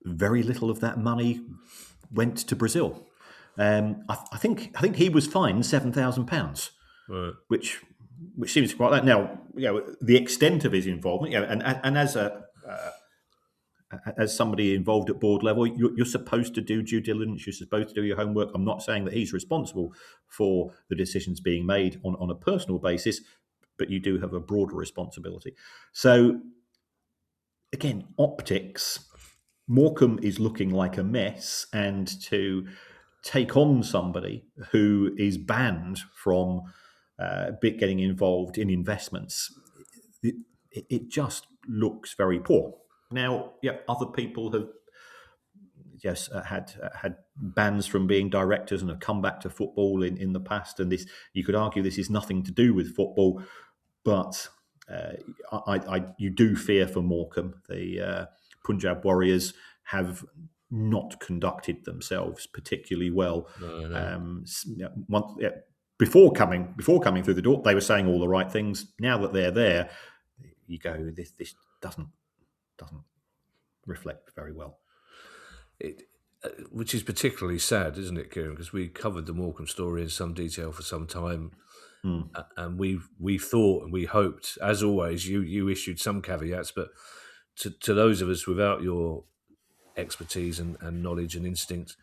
very little of that money went to Brazil. I think he was fined £7,000, right, which seems quite like. Now, the extent of his involvement, and as somebody involved at board level, you're supposed to do due diligence. You're supposed to do your homework. I'm not saying that he's responsible for the decisions being made on a personal basis, but you do have a broader responsibility. So, again, optics. Morecambe is looking like a mess, and to take on somebody who is banned from getting involved in investments, it just looks very poor. Now, other people have had bans from being directors and have come back to football in the past, and this, you could argue, this is nothing to do with football, but you do fear for Morecambe. The Punjab Warriors have not conducted themselves particularly well. Before coming through the door, they were saying all the right things. Now that they're there, you go, this doesn't reflect very well. Which is particularly sad, isn't it, Kieran? Because we covered the Morecambe story in some detail for some time, and we thought and we hoped, as always, you issued some caveats, but to those of us without your expertise and knowledge and instinct.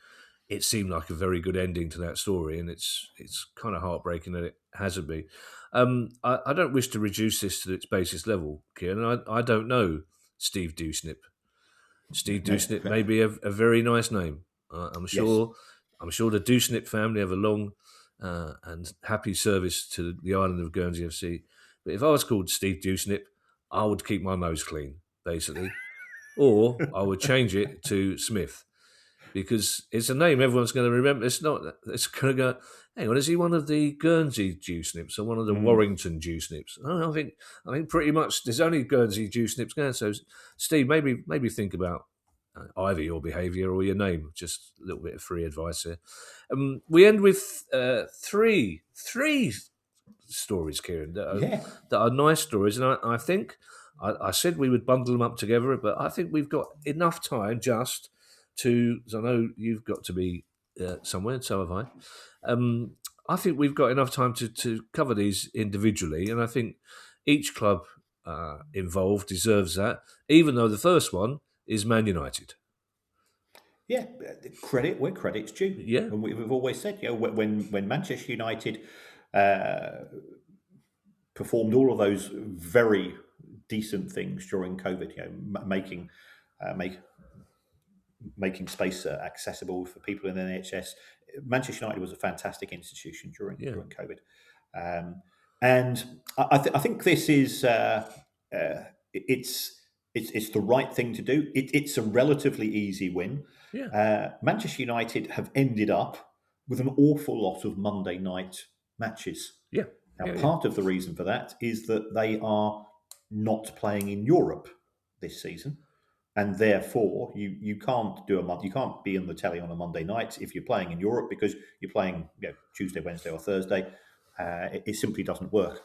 It seemed like a very good ending to that story, and it's kind of heartbreaking that it hasn't been. I don't wish to reduce this to its basis level, Kieran. I don't know Steve Dewsnip. Steve Dewsnip may be a very nice name. I'm sure. I'm sure the Dewsnip family have a long and happy service to the island of Guernsey FC. But if I was called Steve Dewsnip, I would keep my nose clean, basically, or I would change it to Smith, because it's a name everyone's going to remember. It's not. It's going to go. Hang on, is he one of the Guernsey Dewsnips or one of the Warrington Dewsnips? Oh, I think pretty much there's only Guernsey Dewsnips going. So, Steve, maybe think about either your behaviour or your name. Just a little bit of free advice here. We end with three stories, Kieran, that are nice stories, and I think I said we would bundle them up together, but I think we've got enough time just to. Because I know you've got to be somewhere, and so have I. I think we've got enough time to cover these individually, and I think each club involved deserves that, even though the first one is Man United. Yeah, credit where credit's due. Yeah, and we've always said, when Manchester United performed all of those very decent things during COVID, making space accessible for people in the NHS. Manchester United was a fantastic institution during COVID, and I think this is it's the right thing to do. It's a relatively easy win. Yeah. Manchester United have ended up with an awful lot of Monday night matches. Yeah. Now, part of the reason for that is that they are not playing in Europe this season, and therefore you can't you can't be on the telly on a Monday night if you're playing in Europe, because you're playing Tuesday, Wednesday, or Thursday. It simply doesn't work.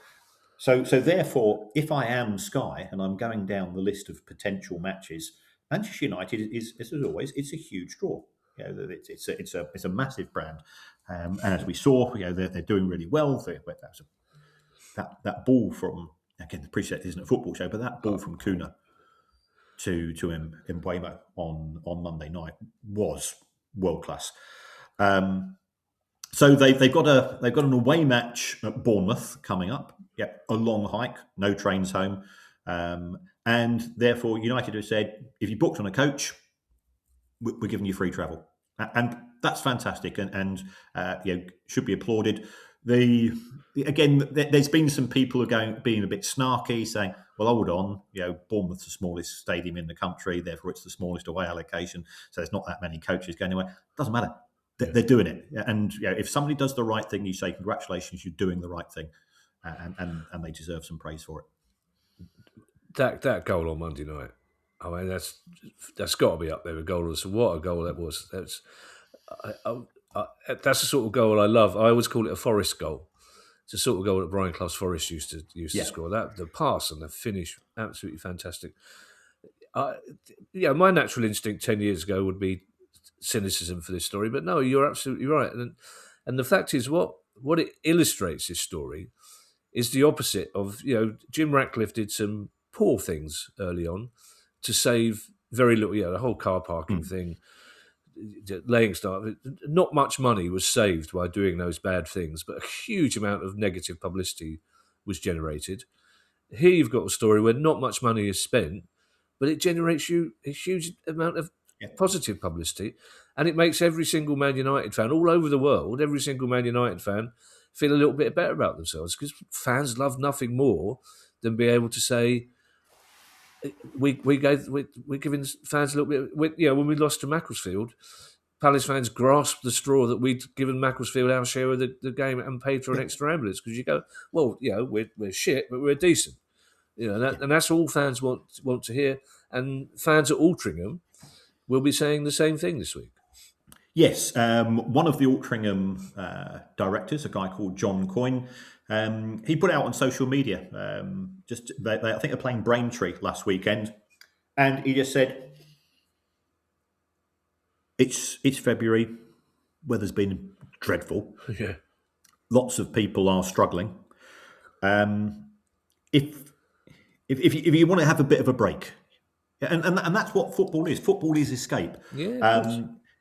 So therefore, if I am Sky and I'm going down the list of potential matches, Manchester United is, as always, it's a huge draw. It's a massive brand, and as we saw, they're doing really well. That ball from, again, appreciate it isn't a football show, but that ball from Kuna to Mbeumo on Monday night was world class. So they've got an away match at Bournemouth coming up. Yeah, a long hike, no trains home, and therefore United have said, if you booked on a coach, we're giving you free travel, and that's fantastic, and should be applauded. There's been some people being a bit snarky, saying, well, hold on, Bournemouth's the smallest stadium in the country, therefore it's the smallest away allocation, so there's not that many coaches going anywhere. Doesn't matter. They're doing it, and if somebody does the right thing, you say congratulations, you're doing the right thing, and they deserve some praise for it. That goal on Monday night, I mean, that's got to be up there with goals. What a goal that was! That's the sort of goal I love. I always call it a Forest goal. It's the sort of goal that Brian Clough's Forest used to score. That the pass and the finish, absolutely fantastic. My natural instinct 10 years ago would be cynicism for this story, but no, you're absolutely right. And the fact is, what it illustrates, this story, is the opposite of, Jim Ratcliffe did some poor things early on to save very little. The whole car parking thing, laying stuff. Not much money was saved by doing those bad things, but a huge amount of negative publicity was generated. Here you've got a story where not much money is spent, but it generates you a huge amount of positive publicity, and it makes every single Man United fan all over the world, every single Man United fan, feel a little bit better about themselves, because fans love nothing more than be able to say, we're giving fans a little bit. When we lost to Macclesfield, Palace fans grasped the straw that we'd given Macclesfield our share of the game and paid for an extra ambulance, because you go, well, we're shit, but we're decent. And that's all fans want to hear. And fans at Altrincham will be saying the same thing this week. Yes, one of the Altrincham directors, a guy called John Coyne, he put out on social media, I think they're playing Braintree last weekend, and he just said, it's February, weather's been dreadful. Yeah. Lots of people are struggling. If you want to have a bit of a break, Yeah, and that's what football is. Football is escape. Yeah, of course.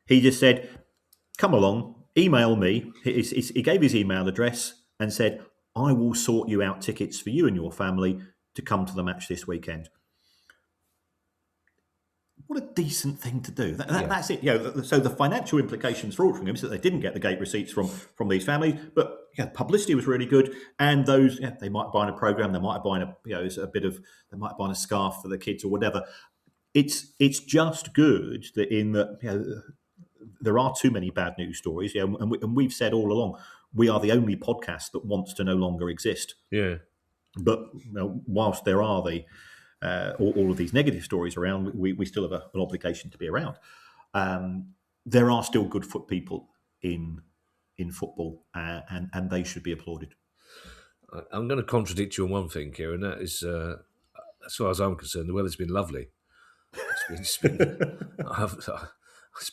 He just said, "Come along, email me." He gave his email address and said, "I will sort you out tickets for you and your family to come to the match this weekend." What a decent thing to do. That's it. So the financial implications for Altrincham is that they didn't get the gate receipts from these families, but publicity was really good. And those they might buy in a program, they might buy in they might buy in a scarf for the kids or whatever. It's just good that there are too many bad news stories. And we've said all along we are the only podcast that wants to no longer exist. Yeah. But whilst there are all of these negative stories around, we still have an obligation to be around. There are still good people in football, and they should be applauded. I'm going to contradict you on one thing, Kieran. That is, as far as I'm concerned, the weather's been lovely. It's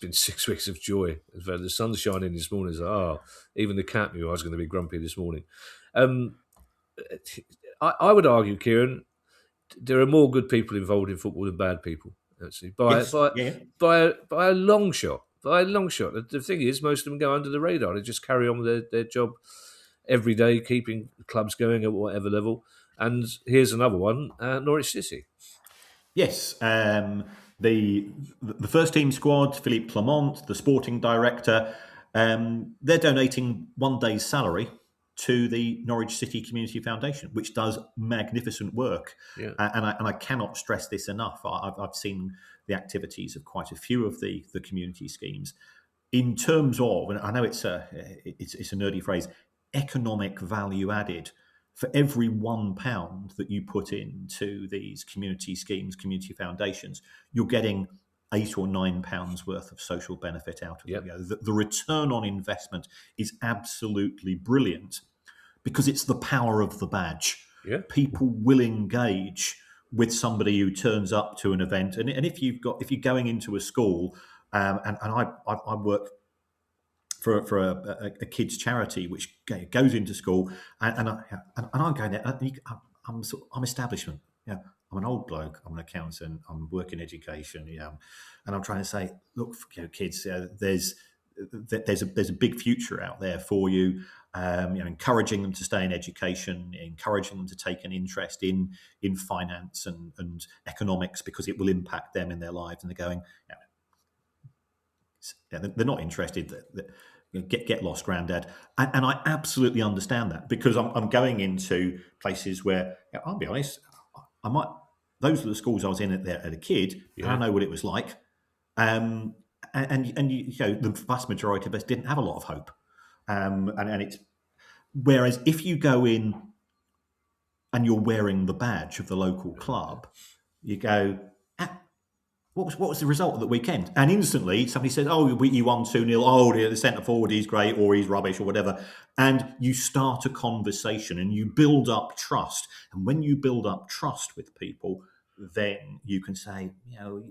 been 6 weeks of joy. The sun's shining this morning. Even the cat knew I was going to be grumpy this morning. I would argue, Kieran, there are more good people involved in football than bad people. Actually, by a long shot. By a long shot. The thing is, most of them go under the radar. They just carry on with their job every day, keeping clubs going at whatever level. And here's another one: Norwich City. Yes, the first team squad, Philippe Clement, the sporting director, they're donating one day's salary to the Norwich City Community Foundation, which does magnificent work. Yeah. And I cannot stress this enough. I've seen the activities of quite a few of the community schemes. In terms of, and I know it's a nerdy phrase, economic value added. For every £1 that you put into these community schemes, community foundations, you're getting £8 or £9 worth of social benefit out of them. The return on investment is absolutely brilliant because it's the power of the badge. Yeah. People will engage with somebody who turns up to an event, and if you're going into a school, and I work for a kids charity which goes into school, and I'm going there. I'm establishment. I'm an old bloke. I'm an accountant. I'm working education. And I'm trying to say, look, kids, there's a big future out there for you. Encouraging them to stay in education, encouraging them to take an interest in finance and economics because it will impact them in their lives. And they're going, they're not interested. Get lost, Grandad. And I absolutely understand that because I'm going into places where, I'll be honest, those are the schools I was in at a kid. Yeah. I know what it was like. And the vast majority of us didn't have a lot of hope. And it's, whereas if you go in and you're wearing the badge of the local club, you go, what was the result of the weekend? And instantly somebody says, you won 2-0. Oh, the centre forward, he's great, or he's rubbish, or whatever. And you start a conversation and you build up trust. And when you build up trust with people, then you can say,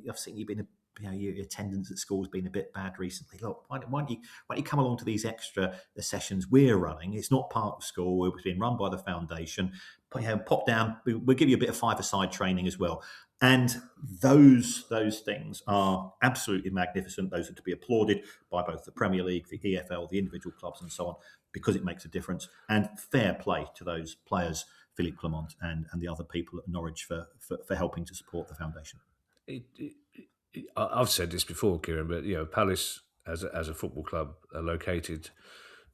I've seen you've been your attendance at school has been a bit bad recently. Look, why don't you come along to these extra sessions we're running? It's not part of school. It's been run by the foundation. Pop down. We'll give you a bit of five-a-side training as well. And those things are absolutely magnificent. Those are to be applauded by both the Premier League, the EFL, the individual clubs, and so on, because it makes a difference. And fair play to those players, Philippe Clement and the other people at Norwich for helping to support the foundation. I've said this before, Kieran, but Palace as a football club are located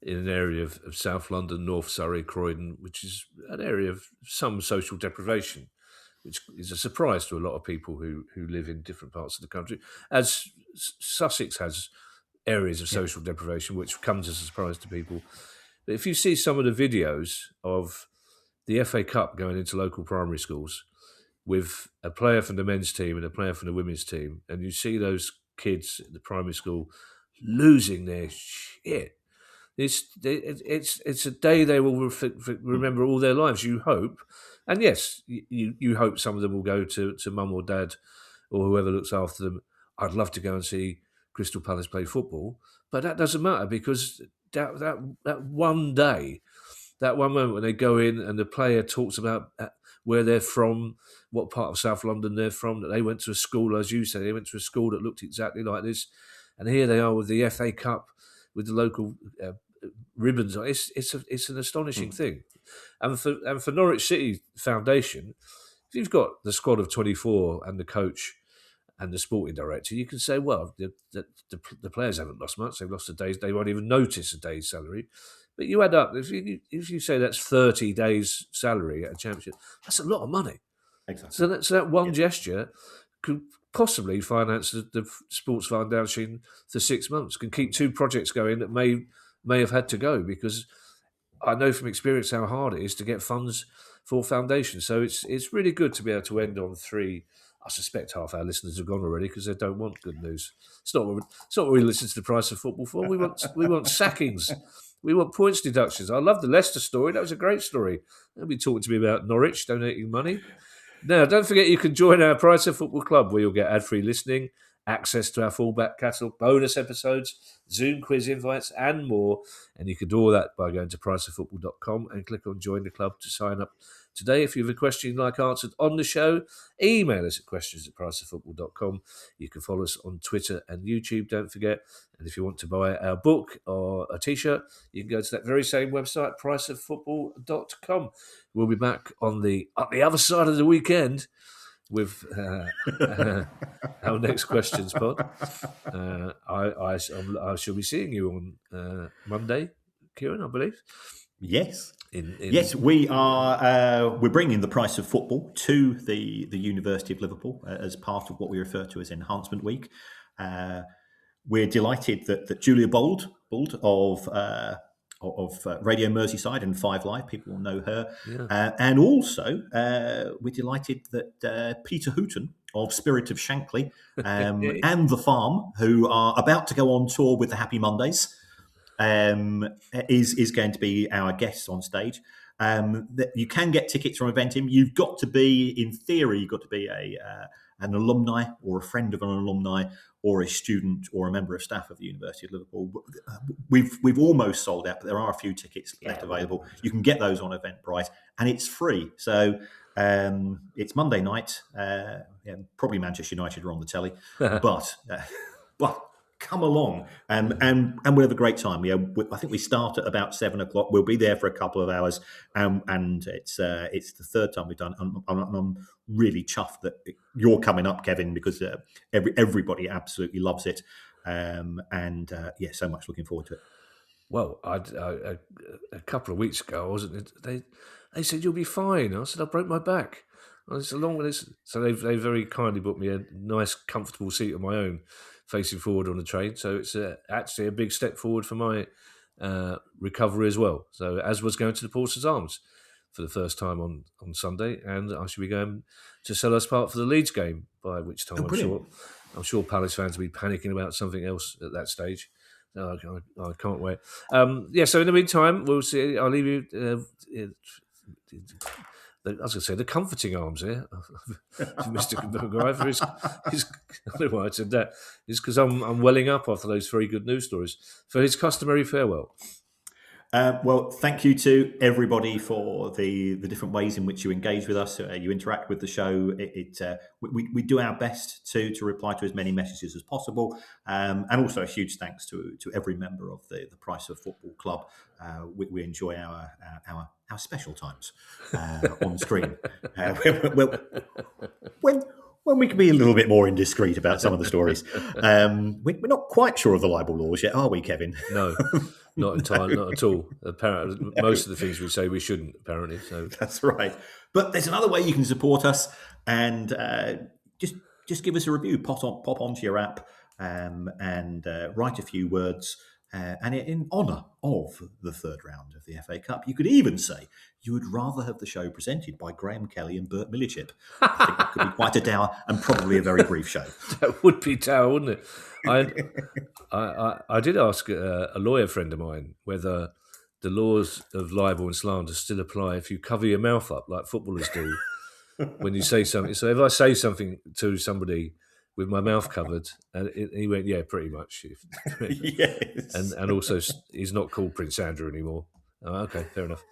in an area of South London, North Surrey, Croydon, which is an area of some social deprivation, which is a surprise to a lot of people who live in different parts of the country. As Sussex has areas of social deprivation, which comes as a surprise to people. But if you see some of the videos of the FA Cup going into local primary schools, with a player from the men's team and a player from the women's team, and you see those kids at the primary school losing their shit. It's a day they will remember all their lives, you hope. And yes, you hope some of them will go to mum or dad or whoever looks after them. I'd love to go and see Crystal Palace play football, but that doesn't matter because that one day, that one moment when they go in and the player talks about where they're from, what part of South London they're from, that they went to a school, as you say, they went to a school that looked exactly like this. And here they are with the FA Cup, with the local ribbons. It's an astonishing thing. And for Norwich City Foundation, if you've got the squad of 24 and the coach and the sporting director, you can say, well, the players haven't lost much. They've lost a day's. They won't even notice a day's salary. But you add up, if you say that's 30 days' salary at a championship, that's a lot of money. Exactly. So that one gesture could possibly finance the Sports Foundation for 6 months, can keep 2 projects going that may have had to go, because I know from experience how hard it is to get funds for foundations. So it's really good to be able to end on 3. I suspect half our listeners have gone already because they don't want good news. It's not what we listen to the price of football for. We want sackings. We want points deductions. I love the Leicester story. That was a great story. They'll be talking to me about Norwich donating money. Now, don't forget you can join our Price of Football Club, where you'll get ad-free listening, access to our full back catalogue, bonus episodes, Zoom quiz invites, and more. And you can do all that by going to priceoffootball.com and click on Join the Club to sign up today. If you have a question you'd like answered on the show, email us at questions@priceoffootball.com. You can follow us on Twitter and YouTube, don't forget. And if you want to buy our book or a T-shirt, you can go to that very same website, priceoffootball.com. We'll be back on the other side of the weekend with our next questions pod. I shall be seeing you on Monday, Kieran, I believe. Yes. Yes, we are. We're bringing the Price of Football to the University of Liverpool as part of what we refer to as Enhancement Week. We're delighted that Julia Bold of Radio Merseyside and 5 Live, people will know her. Yeah. And also, we're delighted that Peter Hooton of Spirit of Shankly and The Farm, who are about to go on tour with the Happy Mondays, is going to be our guest on stage. That you can get tickets from Eventim. You've got to be, in theory, you've got to be an alumni or a friend of an alumni or a student or a member of staff of the University of Liverpool. We've almost sold out, but there are a few tickets left available. You can get those on Eventbrite, and it's free. So it's Monday night. Probably Manchester United are on the telly, but come along and we'll have a great time. I think we start at about 7:00. We'll be there for a couple of hours, and it's the third time we've done. I'm really chuffed that you're coming up, Kevin, because everybody absolutely loves it, so much looking forward to it. Well, a couple of weeks ago, wasn't it? They said you'll be fine. I said I broke my back. It's along with this, so they very kindly booked me a nice, comfortable seat of my own, facing forward on the train. So it's actually a big step forward for my recovery as well. So as was going to the Portsmouth Arms for the first time on Sunday, and I should be going to Selhurst Park for the Leeds game, by which time I'm sure Palace fans will be panicking about something else at that stage. I can't wait. So in the meantime, we'll see. I'll leave you... I was going to say the comforting arms here, Mr. McGuire. I don't know why I said that. It's because I'm welling up after those very good news stories for his customary farewell. Well, thank you to everybody for the different ways in which you engage with us. You interact with the show. We do our best to reply to as many messages as possible, and also a huge thanks to every member of the Price of Football Club. We enjoy our special times on screen. When we can be a little bit more indiscreet about some of the stories. We're not quite sure of the libel laws yet, are we, Kevin? No, not entirely, not at all. Apparently, most of the things we say we shouldn't, apparently. So that's right. But there's another way you can support us, and just give us a review. Pop onto your app and write a few words. And in honour of the third round of the FA Cup, you could even say you would rather have the show presented by Graham Kelly and Bert Millichip. I think that could be quite a dour and probably a very brief show. That would be dour, wouldn't it? I did ask a lawyer friend of mine whether the laws of libel and slander still apply if you cover your mouth up like footballers do when you say something. So if I say something to somebody with my mouth covered, and he went, yeah, pretty much. Yes. And also, he's not called Prince Andrew anymore. Oh, okay, fair enough.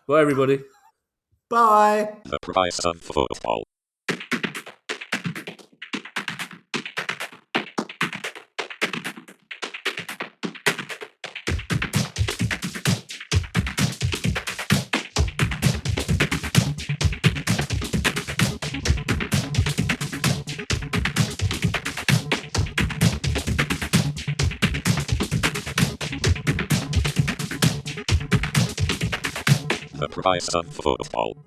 Bye, everybody. Bye. The price of football. The price of football.